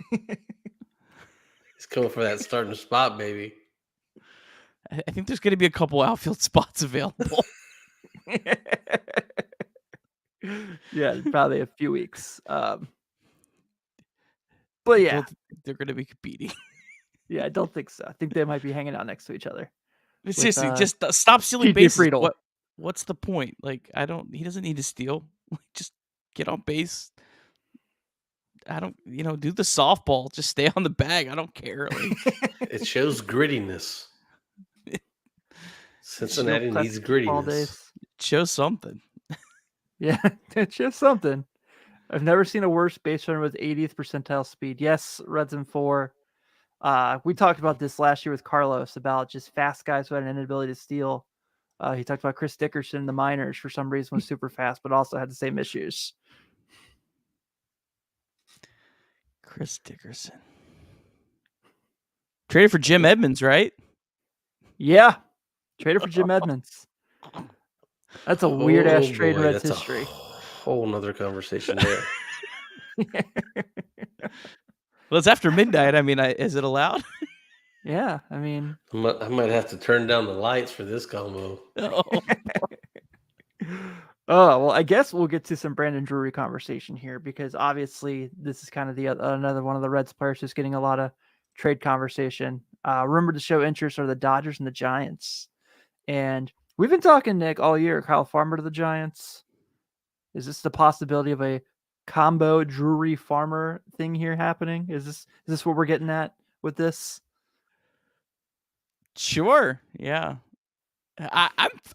He's coming for that starting spot, baby. I think there's going to be a couple outfield spots available. Yeah, probably a few weeks. But yeah, they're going to be competing. Yeah, I don't think so. I think they might be hanging out next to each other. Seriously, just stop stealing bases. What's the point? He doesn't need to steal. Just get on base. Do the softball. Just stay on the bag. I don't care. It shows grittiness. Cincinnati Steel needs all grittiness. days. Show something. Yeah, it's just something. I've never seen a worse base runner with 80th percentile speed. Yes, Reds in 4. We talked about this last year with Carlos about just fast guys who had an inability to steal. He talked about Chris Dickerson in the minors for some reason was super fast, but also had the same issues. Chris Dickerson. Traded for Jim Edmonds, right? Yeah, traded for Jim Edmonds. That's a weird ass trade in Reds that's history. a whole nother conversation there. Well, it's after midnight. I mean, is it allowed? Yeah, I mean, I might have to turn down the lights for this combo. Oh, oh well, I guess we'll get to some Brandon Drury conversation here because obviously this is kind of the another one of the Reds players who's getting a lot of trade conversation. Rumored to show interest are the Dodgers and the Giants, and we've been talking, Nick, all year. Kyle Farmer to the Giants. Is this the possibility of a combo Drury Farmer thing here happening? Is this what we're getting at with this? sure. Yeah.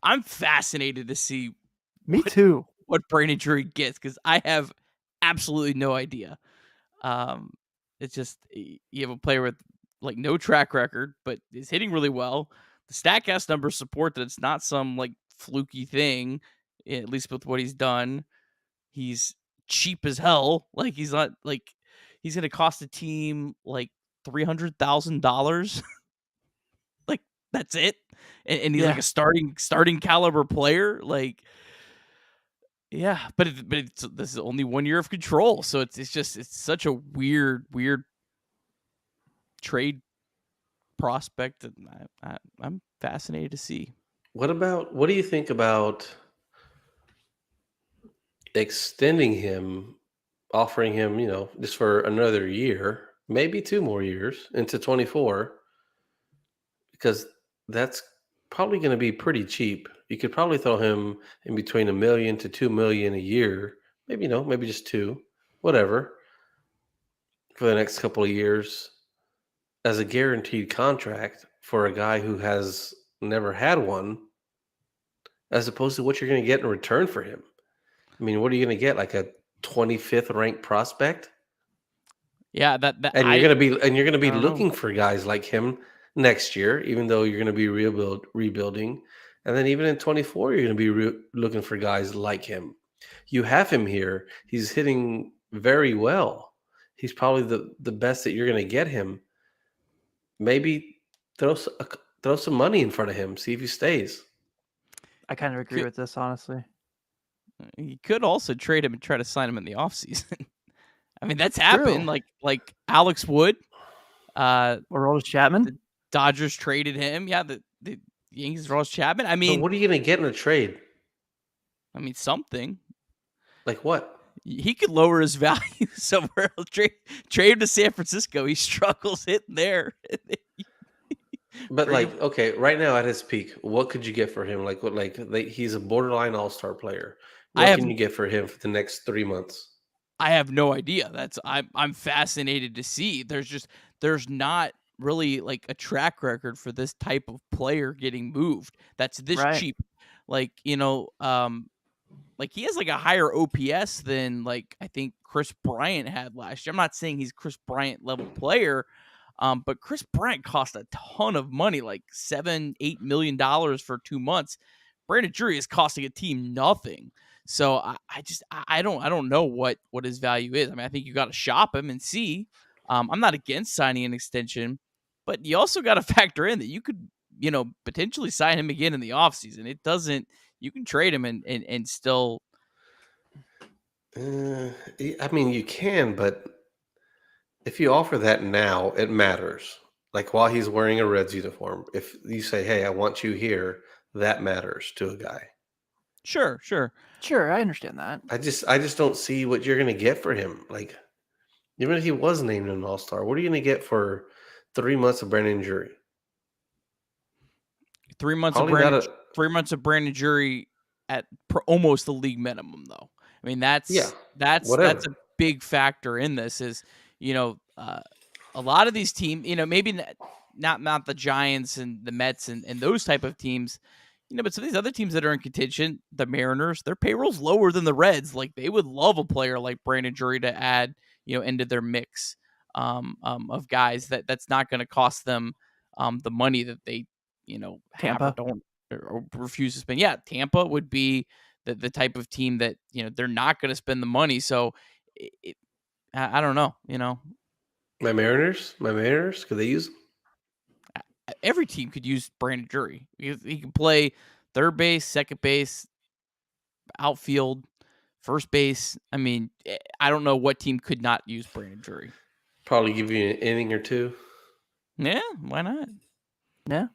I'm fascinated to see Me too. what Brandon Drury gets because I have absolutely no idea. It's just you have a player with like no track record, but is hitting really well. The Statcast numbers support that it's not some like fluky thing, at least with what he's done. He's cheap as hell. Like he's not like he's gonna cost a team like $300,000. Like that's it, and he's like a starting caliber player. Like, yeah, but this is only 1 year of control, so it's such a weird trade prospect, and I'm fascinated to see. What do you think about extending him, offering him, just for another year, maybe 2 more years into 24? Because that's probably going to be pretty cheap. You could probably throw him in between $1 million to $2 million a year, maybe maybe just 2, whatever, for the next couple of years as a guaranteed contract for a guy who has never had one, as opposed to what you're going to get in return for him. I mean, what are you going to get? Like a 25th ranked prospect? Yeah, and you're going to be looking know. for guys like him next year, even though you're going to be rebuilding. And then even in 24, you're going to be looking for guys like him. You have him here. He's hitting very well. He's probably the best that you're going to get him. Maybe throw some money in front of him. See if he stays. I kind of agree with this, honestly. You could also trade him and try to sign him in the offseason. I mean, that's happened. Like Alex Wood. Or Aroldis Chapman. The Dodgers traded him. Yeah, the Yankees Aroldis Chapman. I mean, but what are you going to get in a trade? I mean, something. Like what? He could lower his value somewhere else. Trade him to San Francisco. He struggles hitting there. But okay, right now at his peak, what could you get for him? Like what? He's a borderline all-star player. What can you get for him for the next 3 months? I have no idea. I'm fascinated to see. There's not really like a track record for this type of player getting moved. That's this cheap. Like, like he has like a higher OPS than like I think Chris Bryant had last year. I'm not saying he's Chris Bryant level player, but Chris Bryant cost a ton of money, like $7-8 million for 2 months. Brandon Drury is costing a team nothing. So I don't know what his value is. I mean, I think you got to shop him and see. I'm not against signing an extension, but you also got to factor in that you could, potentially sign him again in the offseason. It doesn't. You can trade him and still. I mean, you can, but if you offer that now, it matters. Like while he's wearing a Reds uniform, if you say, "Hey, I want you here," that matters to a guy. Sure. I understand that. I just don't see what you're going to get for him. Like, even if he was named an all-star, what are you going to get for 3 months of Brandon Drury? 3 months of Brandon. 3 months of Brandon Drury at almost the league minimum, though. I mean, that's a big factor in this. Is a lot of these teams, maybe not the Giants and the Mets and those type of teams. But some of these other teams that are in contention, the Mariners, their payroll's lower than the Reds. Like they would love a player like Brandon Drury to add, into their mix of guys that's not going to cost them the money that they, have or Tampa. don't or refuse to spend. Yeah, Tampa would be the type of team that they're not going to spend the money. So I don't know. My Mariners, could they use? Every team could use Brandon Drury. He can play third base, second base, outfield, first base. I mean, I don't know what team could not use Brandon Drury. Probably give you an inning or two. Yeah, why not? Yeah.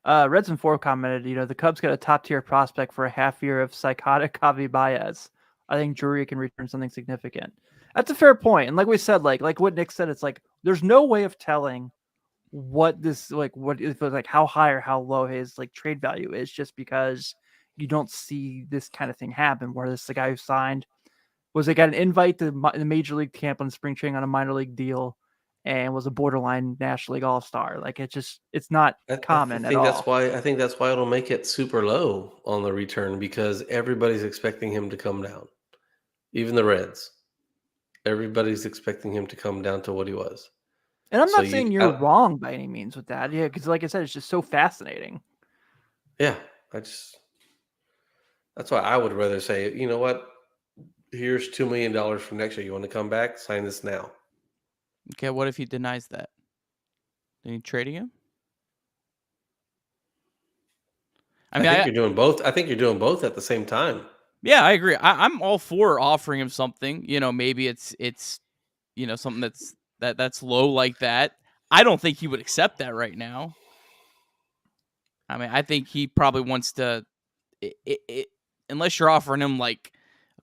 Reds and 4 commented, the Cubs got a top tier prospect for a half year of psychotic Javi Baez. I think Drury can return something significant. That's a fair point. And like we said, like what Nick said, it's like there's no way of telling what this what if it's like how high or how low his like trade value is, just because you don't see this kind of thing happen. Where this the guy who signed was got an invite to the major league camp on spring training on a minor league deal, and was a borderline National League All-Star. Like it's not common at all. I think that's why it'll make it super low on the return, because everybody's expecting him to come down. Even the Reds. Everybody's expecting him to come down to what he was. And I'm not saying you're wrong by any means with that. Yeah, because like I said, it's just so fascinating. Yeah, that's why I would rather say, you know what? Here's $2 million for next year. You want to come back? Sign this now. Okay, what if he denies that? Then you trading him? I think you're doing both. I think you're doing both at the same time. Yeah, I agree. I'm all for offering him something. Maybe it's something that's low like that. I don't think he would accept that right now. I mean, I think he probably wants to, unless you're offering him like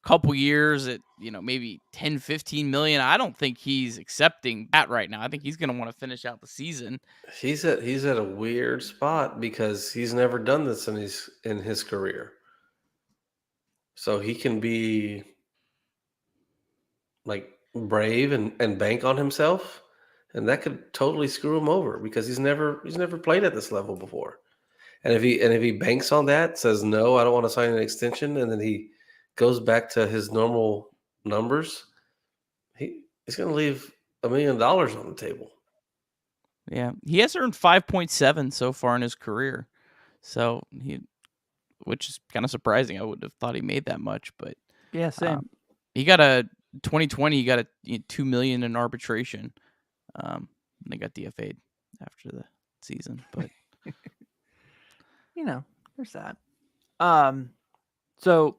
a couple years at, maybe 10, 15 million. I don't think he's accepting that right now. I think he's going to want to finish out the season. He's at a weird spot because he's never done this in his career. So he can be like brave and bank on himself, and that could totally screw him over because he's never played at this level before. And if he banks on that, says no, I don't want to sign an extension, and then he goes back to his normal numbers, he's going to leave $1 million on the table. Yeah, he has earned 5.7 so far in his career, so which is kind of surprising. I would have thought he made that much, but yeah, same. He got a 2020. He got a $2 million in arbitration. They got DFA'd after the season, but there's that. So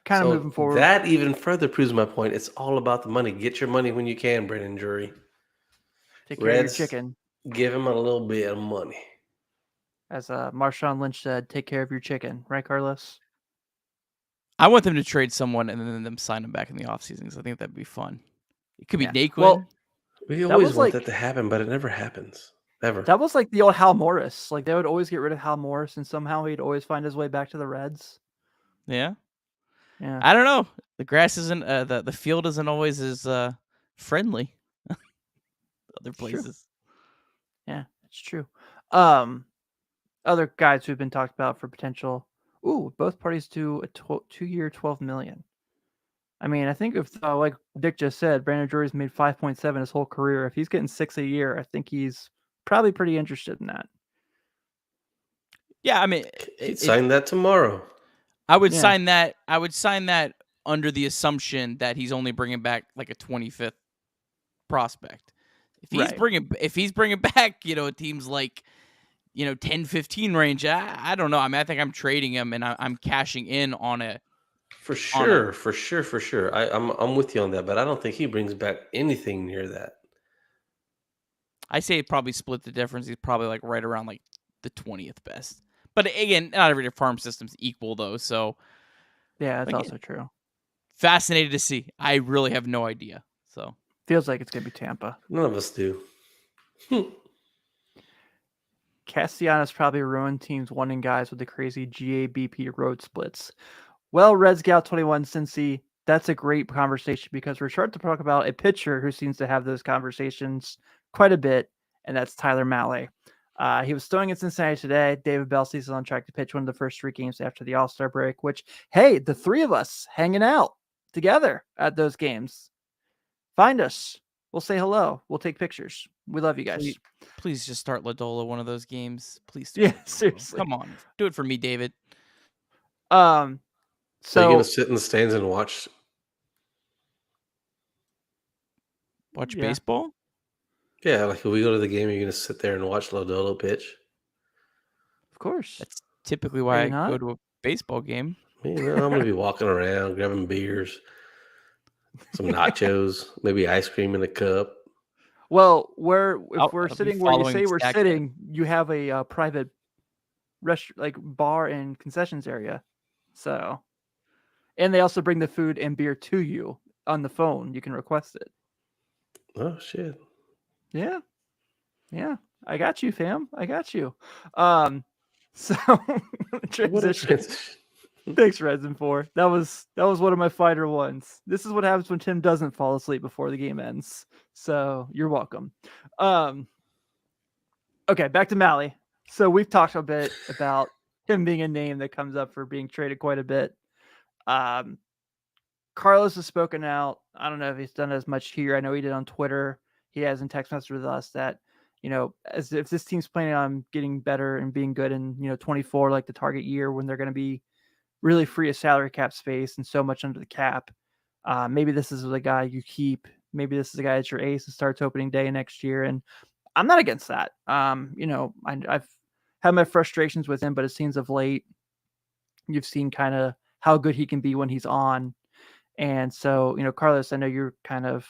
kind of moving forward. That even further proves my point. It's all about the money. Get your money when you can, Brandon Drury. Take care of your chicken. Give him a little bit of money. As Marshawn Lynch said, take care of your chicken. Right, Carlos? I want them to trade someone and then them sign him back in the offseason because I think that'd be fun. It could be Naquin. Well, we always want that to happen, but it never happens. Ever. That was like the old Hal Morris. Like they would always get rid of Hal Morris, and somehow he'd always find his way back to the Reds. Yeah. Yeah. I don't know. The grass isn't the field isn't always as friendly. Other places. True. Yeah, it's true. Other guys who've been talked about for potential. Both parties do a 2-year, $12 million. I mean, I think if like Dick just said, Brandon Drury's made 5.7 his whole career. If he's getting 6 a year, I think he's probably pretty interested in that. Yeah, I mean, he'd sign that tomorrow. I would sign that. I would sign that under the assumption that he's only bringing back like a 25th prospect. If he's bringing back, teams like, 10, 15 range, I don't know. I mean, I think I'm trading him and I'm cashing in on it. For sure. I'm with you on that, but I don't think he brings back anything near that. I say it probably split the difference. He's probably like right around like the 20th best. But again, not every farm system's equal though. So yeah, that's also true. Fascinated to see. I really have no idea. So feels like it's gonna be Tampa. None of us do. Castellanos probably ruined teams wanting guys with the crazy GABP road splits. Well, Red Scout 21 Cincy, that's a great conversation because we're starting to talk about a pitcher who seems to have those conversations quite a bit, and that's Tyler Mahle. He was throwing in Cincinnati today. David Belsey's on track to pitch one of the first 3 games after the All-Star break, which, hey, the 3 of us hanging out together at those games. Find us. We'll say hello. We'll take pictures. We love you guys. Please just start Ladola one of those games. Please. Yeah, seriously. Come on. Do it for me, David. So you're So gonna sit in the stands and watch yeah. baseball? Yeah, like if we go to the game, you're gonna sit there and watch Lodolo pitch. Of course. That's typically why I not? go to a baseball game. I'm gonna be walking around, grabbing beers, some nachos, maybe ice cream in a cup. Well, if I'll we're be sitting where you following say we're Stack sitting, you have a private like bar and concessions area. So, and they also bring the food and beer to you on the phone. You can request it. Oh shit! Yeah. I got you, fam. I got you. So transition. Thanks, Resin 4. That was one of my fighter ones. This is what happens when Tim doesn't fall asleep before the game ends. So you're welcome. Okay, back to Mally. So we've talked a bit about him being a name that comes up for being traded quite a bit. Carlos has spoken out. I don't know if he's done as much here. I know he did on Twitter. He has in text message with us that, as if this team's planning on getting better and being good in, 24, like the target year when they're going to be really free of salary cap space and so much under the cap. Maybe this is the guy you keep. Maybe this is the guy that's your ace and starts opening day next year. And I'm not against that. I've had my frustrations with him, but it seems of late you've seen kind of how good he can be when he's on. And so, Carlos, I know you're kind of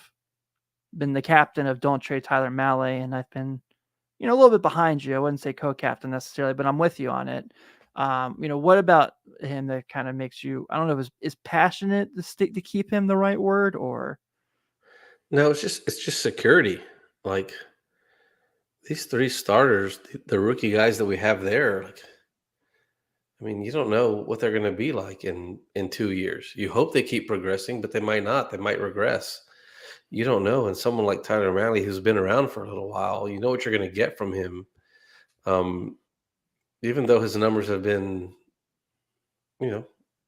been the captain of Don't Trade Tyler Mahle, and I've been, a little bit behind you. I wouldn't say co-captain necessarily, but I'm with you on it. What about him that kind of makes you, I don't know, is passionate to keep him the right word, or? No, it's just security. Like these 3 starters, the rookie guys that we have there, you don't know what they're going to be like in 2 years. You hope they keep progressing, but they might not. They might regress. You don't know. And someone like Tyler Mahle, who's been around for a little while, you know what you're going to get from him. Even though his numbers have been,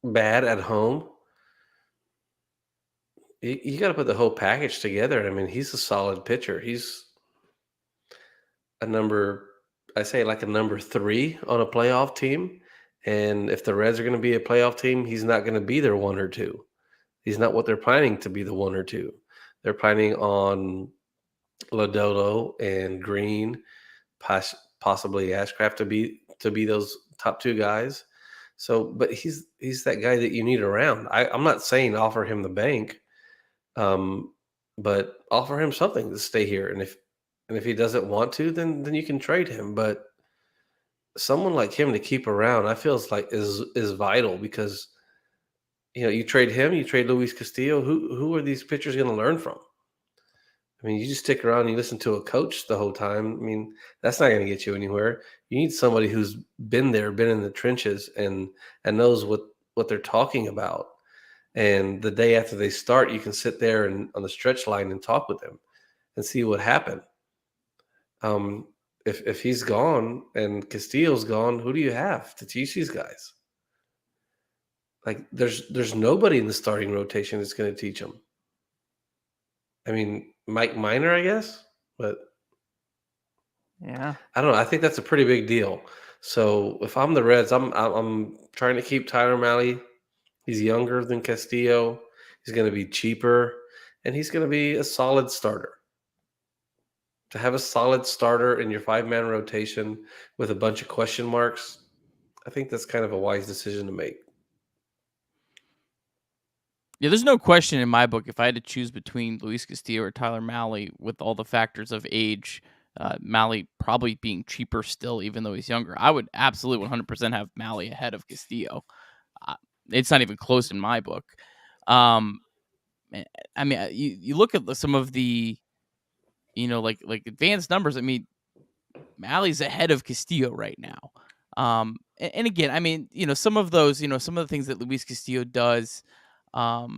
bad at home, you got to put the whole package together. He's a solid pitcher. He's a number 3 on a playoff team. And if the Reds are going to be a playoff team, he's not going to be their 1 or 2. He's not what they're planning to be, the 1 or 2. They're planning on Lodolo and Green, possibly Ashcraft to be those top 2 guys. So, but he's that guy that you need around. I'm not saying offer him the bank, but offer him something to stay here. And if he doesn't want to, then you can trade him. But someone like him to keep around, I feel is vital, because you trade him, you trade Luis Castillo. Who are these pitchers going to learn from? You just stick around and you listen to a coach the whole time. That's not going to get you anywhere. You need somebody who's been there, been in the trenches, and knows what they're talking about. And the day after they start, you can sit there and on the stretch line and talk with them and see what happened. If he's gone and Castillo's gone, who do you have to teach these guys? There's nobody in the starting rotation that's going to teach them. Mike Minor, I guess, but Yeah, I don't know. I think that's a pretty big deal. So if I'm the Reds, I'm trying to keep Tyler Mahle. He's younger than Castillo. He's going to be cheaper, and he's going to be a solid starter. To have a solid starter in your 5-man rotation with a bunch of question marks, I think that's kind of a wise decision to make. Yeah, there's no question in my book, if I had to choose between Luis Castillo or Tyler Mahle with all the factors of age, Mahle probably being cheaper still, even though he's younger, I would absolutely 100% have Mahle ahead of Castillo. It's not even close in my book. You look at some of the, like advanced numbers. Mally's ahead of Castillo right now. And again, some of those, some of the things that Luis Castillo does, have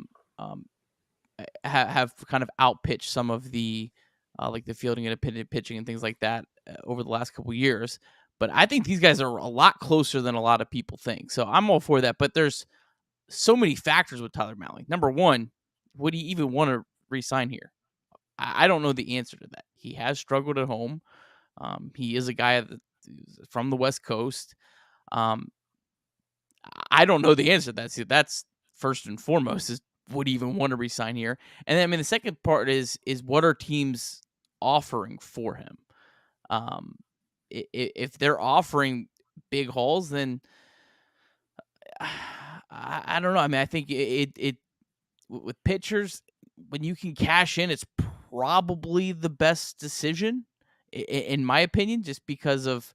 kind of outpitched some of the, like the fielding and independent pitching and things like that. over the last couple years. But I think these guys are a lot closer than a lot of people think. So I'm all for that. But there's so many factors with Tyler Mahle. Number one, would he even want to re-sign here? I don't know the answer to that. He has struggled at home. He is a guy from the West Coast. I don't know the answer to that. See, that's first and foremost, is would he even want to re-sign here? And then, I mean, the second part is what are teams offering for him? If they're offering big hauls, then I don't know. I mean, I think it with pitchers, when you can cash in, it's probably the best decision, in my opinion, just because of,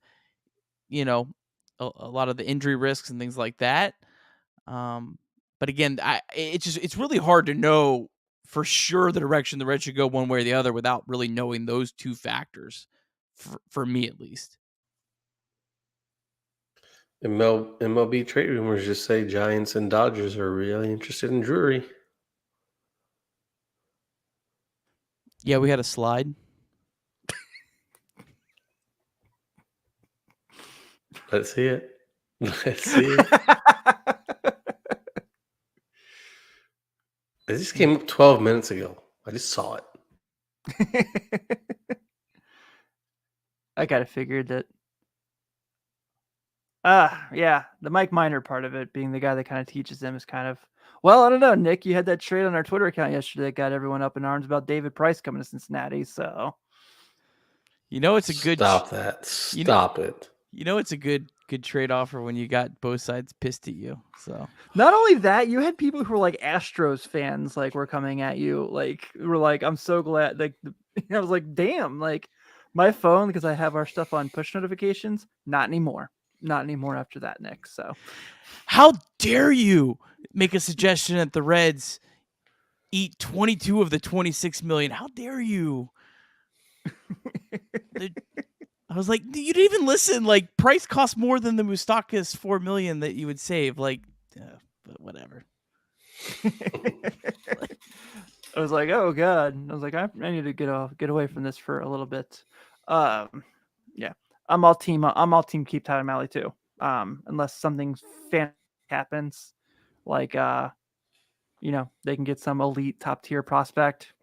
a lot of the injury risks and things like that. But again, it's really hard to know for sure the direction the Reds should go one way or the other without really knowing those two factors, for me at least. MLB trade rumors just say Giants and Dodgers are really interested in Drury. Yeah, we had a slide. Let's see it. Let's see it. It just came up 12 minutes ago. I just saw it. I kind of figured that. Yeah, the Mike Minor part of it, being the guy that kind of teaches them, is kind of, well, I don't know, Nick, you had that trade on our Twitter account yesterday that got everyone up in arms about David Price coming to Cincinnati, so. It's a good... Stop that. Stop it. It's a good trade offer when you got both sides pissed at you, so. Not only that, you had people who were like Astros fans, like, were coming at you, like, were like, I'm so glad, like, I was like, damn, like, my phone, because I have our stuff on push notifications, not anymore after that, Nick. So how dare you make a suggestion that the Reds eat 22 of the 26 million? How dare you? I was like, you didn't even listen. Like, Price costs more than the Moustakas $4 million that you would save. Like, but whatever. I was like, oh god. I was like, I need to get away from this for a little bit. Yeah. I'm all team keep Tyler Mahle too. Unless something fantastic happens, like they can get some elite top tier prospect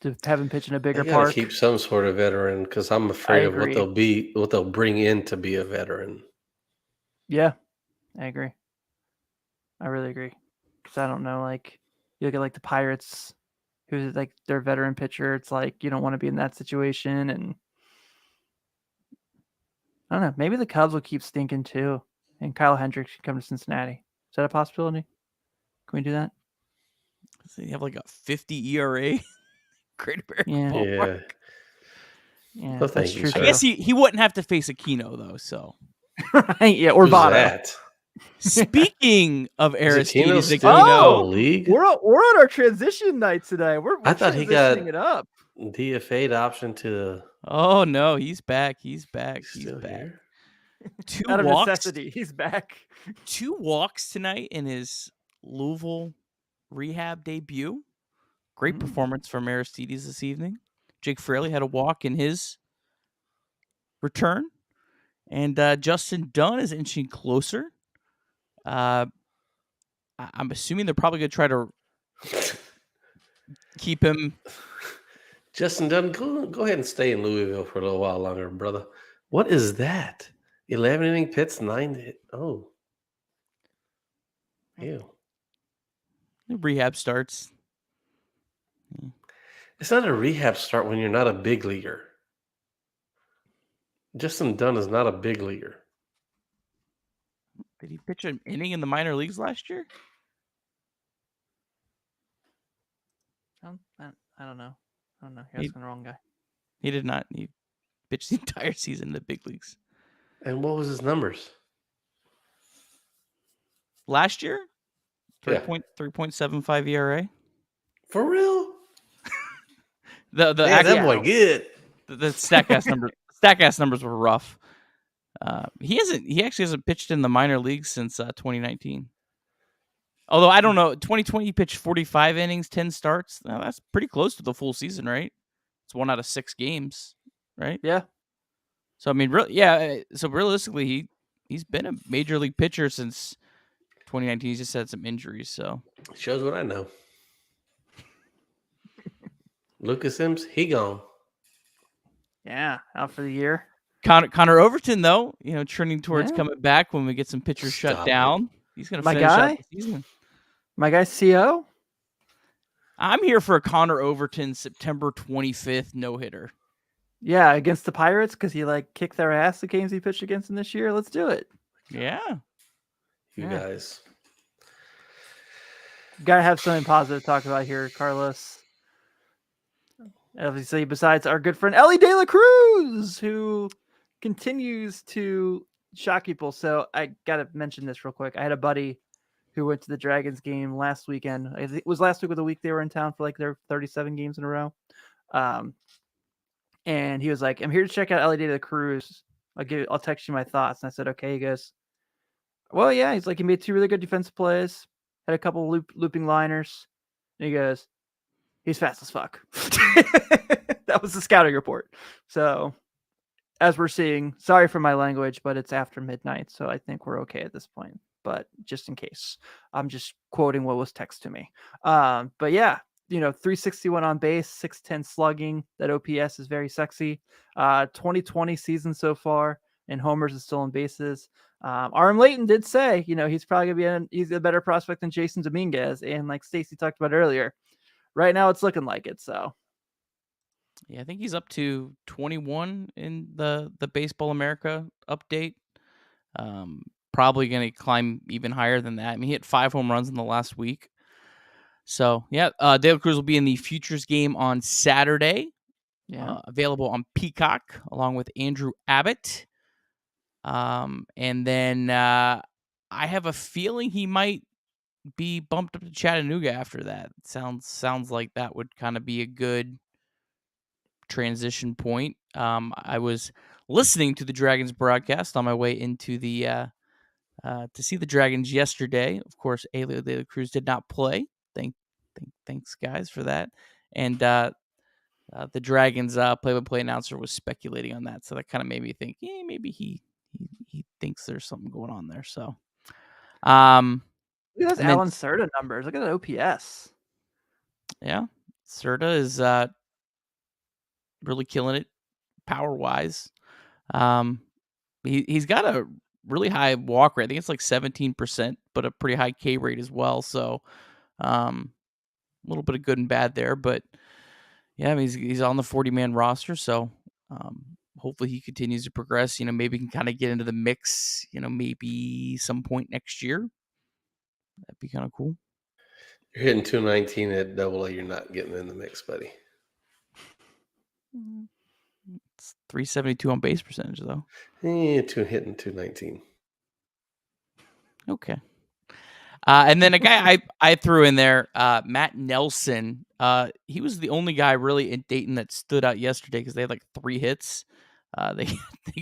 to have him pitch in a bigger park. Keep some sort of veteran, because I'm afraid of what they'll bring in to be a veteran. Yeah, I agree. I really agree, because I don't know. Like, you look at like the Pirates, who's like their veteran pitcher. It's like you don't want to be in that situation, and I don't know. Maybe the Cubs will keep stinking too, and Kyle Hendricks can come to Cincinnati. Is that a possibility? Can we do that? So you have like a 50 ERA. Great American Ballpark. Yeah, well, that's true. I guess he wouldn't have to face Aquino though. So right, yeah, or Votto. Speaking of Aristides Aquino, league, we're on our transition night today. I thought he got it up. DFA'd option to. Oh no, he's back. He's back. Here? 2 Out of walks. necessity, he's back. 2 walks tonight in his Louisville rehab debut. Great performance from Aristides this evening. Jake Fraley had a walk in his return. And Justin Dunn is inching closer. I'm assuming they're probably going to try to keep him. Justin Dunn, go ahead and stay in Louisville for a little while longer, brother. What is that? 11 inning pitch, 9 hit. Oh. Ew. Rehab starts. It's not a rehab start when you're not a big leaguer. Justin Dunn is not a big leaguer. Did he pitch an inning in the minor leagues last year? I don't know. You're asking the wrong guy. He did not. He pitched the entire season in the big leagues. And what was his numbers? Last year? 3.75 ERA. For real? The that boy good. The Statcast numbers were rough. He actually hasn't pitched in the minor leagues since 2019. Although I don't know, 2020 he pitched 45 innings, 10 starts. Now, that's pretty close to the full season, right? It's 1 out of 6 games, right? Yeah. So I mean, so realistically, he's been a major league pitcher since 2019. He's just had some injuries. So Shows what I know. Lucas Sims, he gone. Yeah, out for the year. Connor Overton, though, trending towards Yeah. coming back when we get some pitchers shut Stop down. He's going to My finish out guy? the season. My guy, CO. I'm here for a Connor Overton September 25th no-hitter. Yeah, against the Pirates because he kicked their ass the games he pitched against them this year. Let's do it. Yeah. You Yeah. guys. Gotta have something positive to talk about here, Carlos. Obviously, besides our good friend Ellie De La Cruz, who continues to shock people. So I gotta mention this real quick. I had a buddy who went to the Dragons game last weekend. I think it was last week of the week they were in town for their 37 games in a row. And he was like, "I'm here to check out Ellie De La Cruz. I'll text you my thoughts." And I said, "Okay." He goes, "Well, yeah." He's like, "He made 2 really good defensive plays, had a couple looping liners." And he goes, "He's fast as fuck." That was the scouting report. So, as we're seeing, sorry for my language, but it's after midnight, so I think we're okay at this point. But just in case, I'm just quoting what was text to me. But yeah, 361 on base, 610 slugging. That OPS is very sexy. 2020 season so far, and homers and stolen bases. Aram Layton did say, he's probably gonna he's a better prospect than Jason Dominguez, and like Stacey talked about earlier, right now it's looking like it. So Yeah, I think he's up to 21 in the Baseball America update. Probably going to climb even higher than that. I mean, he hit 5 home runs in the last week. So, yeah, De La Cruz will be in the Futures game on Saturday. yeah, Available on Peacock along with Andrew Abbott. And then I have a feeling he might be bumped up to Chattanooga after that. Sounds like that would kind of be a good transition point. I was listening to the Dragons broadcast on my way into the to see the Dragons yesterday. Of course, Elio De La Cruz did not play. Thanks guys for that. And the Dragons play-by-play announcer was speculating on that, so that kind of made me think, maybe he thinks there's something going on there. So, look at those and then- Alan Serta numbers. Look at that OPS. yeah, Serta is really killing it power wise. He's got a really high walk rate. I think it's like 17%, but a pretty high K rate as well. So a little bit of good and bad there, but yeah, I mean, he's on the 40-man roster. So hopefully he continues to progress. Maybe he can kind of get into the mix, maybe some point next year. That'd be kind of cool. You're hitting 219 at AA. You're not getting in the mix, buddy. It's 372 on base percentage, though. Hitting 219. Okay. And then a guy I threw in there, Matt Nelson. He was the only guy really in Dayton that stood out yesterday because they had 3 hits. They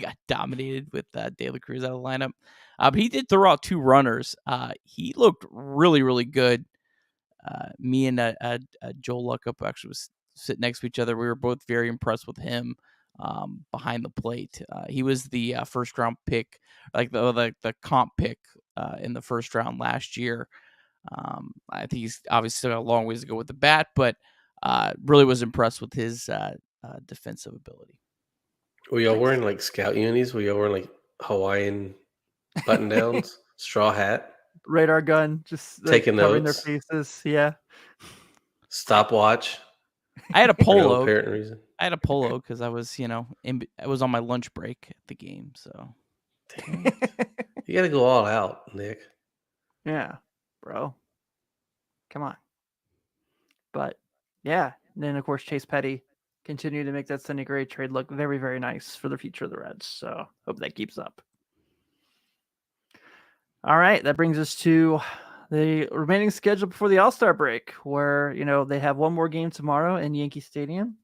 got dominated with De La Cruz out of the lineup. But he did throw out 2 runners. He looked really, really good. Me and Joel Luckup actually was sitting next to each other. We were both very impressed with him behind the plate. He was the first round pick, the comp pick in the first round last year. I think he's obviously still got a long ways to go with the bat, but really was impressed with his defensive ability. Were y'all wearing scout unis? Were y'all wearing Hawaiian button downs, straw hat, Radar gun, just taking covering notes, their faces. Yeah. stopwatch? I had a For no polo. apparent reason. I had a polo because I was, I was on my lunch break at the game. So Dang it. You got to go all out, Nick. Yeah, bro. Come on. But yeah, and then of course Chase Petty continued to make that Sonny Gray trade look very, very nice for the future of the Reds. So hope that keeps up. All right, that brings us to the remaining schedule before the All-Star break, where they have one more game tomorrow in Yankee Stadium.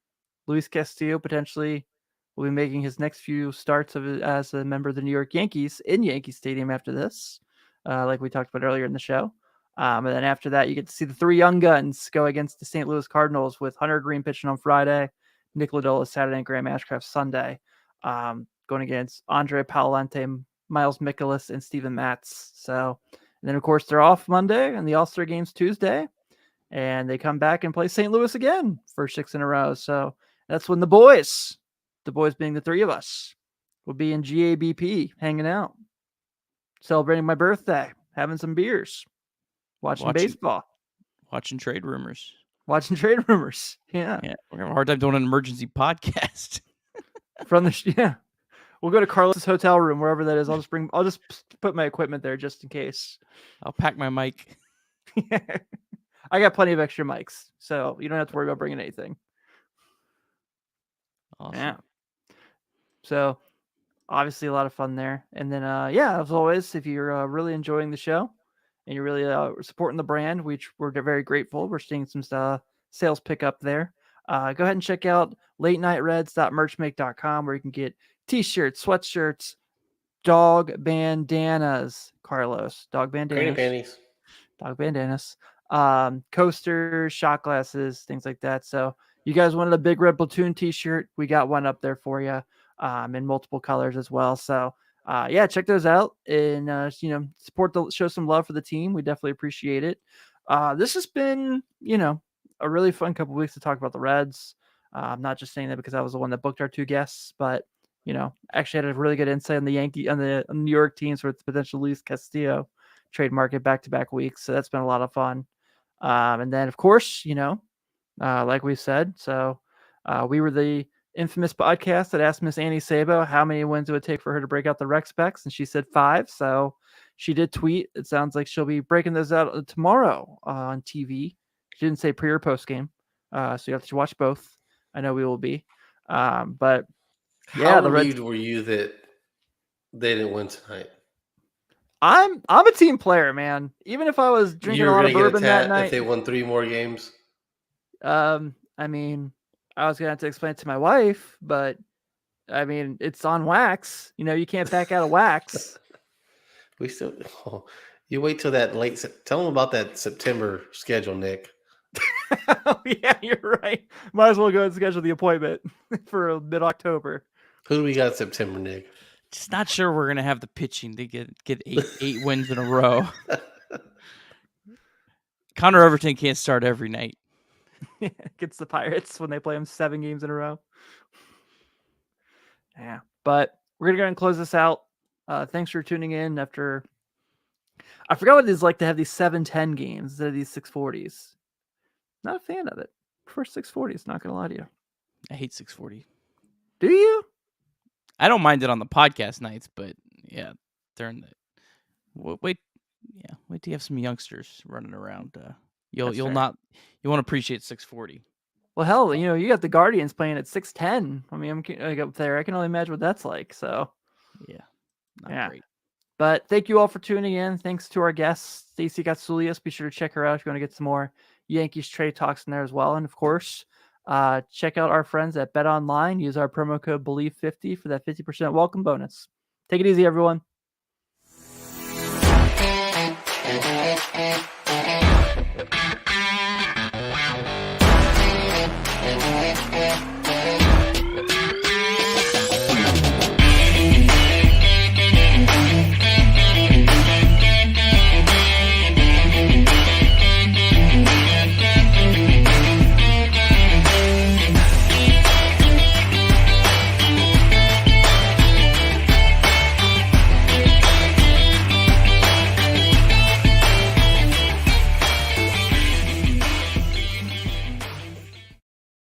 Luis Castillo potentially will be making his next few starts as a member of the New York Yankees in Yankee Stadium after this, like we talked about earlier in the show. And then after that, you get to see the 3 young guns go against the St. Louis Cardinals with Hunter Green pitching on Friday, Nick Lodolo Saturday, and Graham Ashcraft Sunday. going against Andre Palante, Miles Mikolas, and Steven Matz. So, and then of course they're off Monday, and the All-Star game's Tuesday, and they come back and play St. Louis again for 6 in a row. So that's when the boys being the 3 of us, will be in GABP hanging out, celebrating my birthday, having some beers, watching baseball, watching trade rumors. Yeah. Yeah. We're having a hard time doing an emergency podcast. We'll go to Carlos's hotel room, wherever that is. I'll just put my equipment there just in case. I'll pack my mic. I got plenty of extra mics, so you don't have to worry about bringing anything. Awesome. Yeah. So obviously a lot of fun there. And then, as always, if you're really enjoying the show and you're really supporting the brand, which we're very grateful, we're seeing some sales pick up there. Go ahead and check out latenighreds.merchmake.com, where you can get t-shirts, sweatshirts, dog bandanas, Carlos, dog bandanas, coasters, shot glasses, things like that. So you guys wanted a big red platoon t-shirt, we got one up there for you, in multiple colors as well. So check those out and show some love for the team. We definitely appreciate it. This has been a really fun couple of weeks to talk about the Reds. I'm not just saying that because I was the one that booked our 2 guests, but actually had a really good insight on the New York teams with the potential Luis Castillo trade market back-to-back weeks. So that's been a lot of fun. And then of course, like we said, so we were the infamous podcast that asked Miss Annie Sabo how many wins it would take for her to break out the rec specs, and she said 5. So she did tweet. It sounds like she'll be breaking those out tomorrow on TV. She didn't say pre or post game, so you have to watch both. I know we will be, but yeah, how the Reds. relieved were you that they didn't win tonight? I'm a team player, man. Even if I was drinking a lot of bourbon that night, if they won 3 more games. I mean, I was gonna have to explain it to my wife, but I mean, it's on wax. You can't back out of wax. You wait till that late. Tell them about that September schedule, Nick. Oh, yeah, you're right. Might as well go and schedule the appointment for mid-October. Who do we got in September, Nick? Just not sure we're gonna have the pitching to get 8 wins in a row. Connor Overton can't start every night. Gets the Pirates when they play them 7 games in a row. Yeah, but we're gonna go and close this out. Thanks for tuning in. After I forgot what it is like to have these 7-10 games instead of these 640s. Not a fan of it. For 640s, not gonna lie to you. I hate 640. Do you? I don't mind it on the podcast nights, but yeah, during the wait till you have some youngsters running around. You won't appreciate 640. Well, hell, you got the Guardians playing at 610. I mean, I'm up there. I can only imagine what that's like. So, yeah, not great. But thank you all for tuning in. Thanks to our guest, Stacey Gotsulias. Be sure to check her out if you want to get some more Yankees trade talks in there as well. And of course, check out our friends at Bet Online. Use our promo code BELIEVE50 for that 50% welcome bonus. Take it easy, everyone.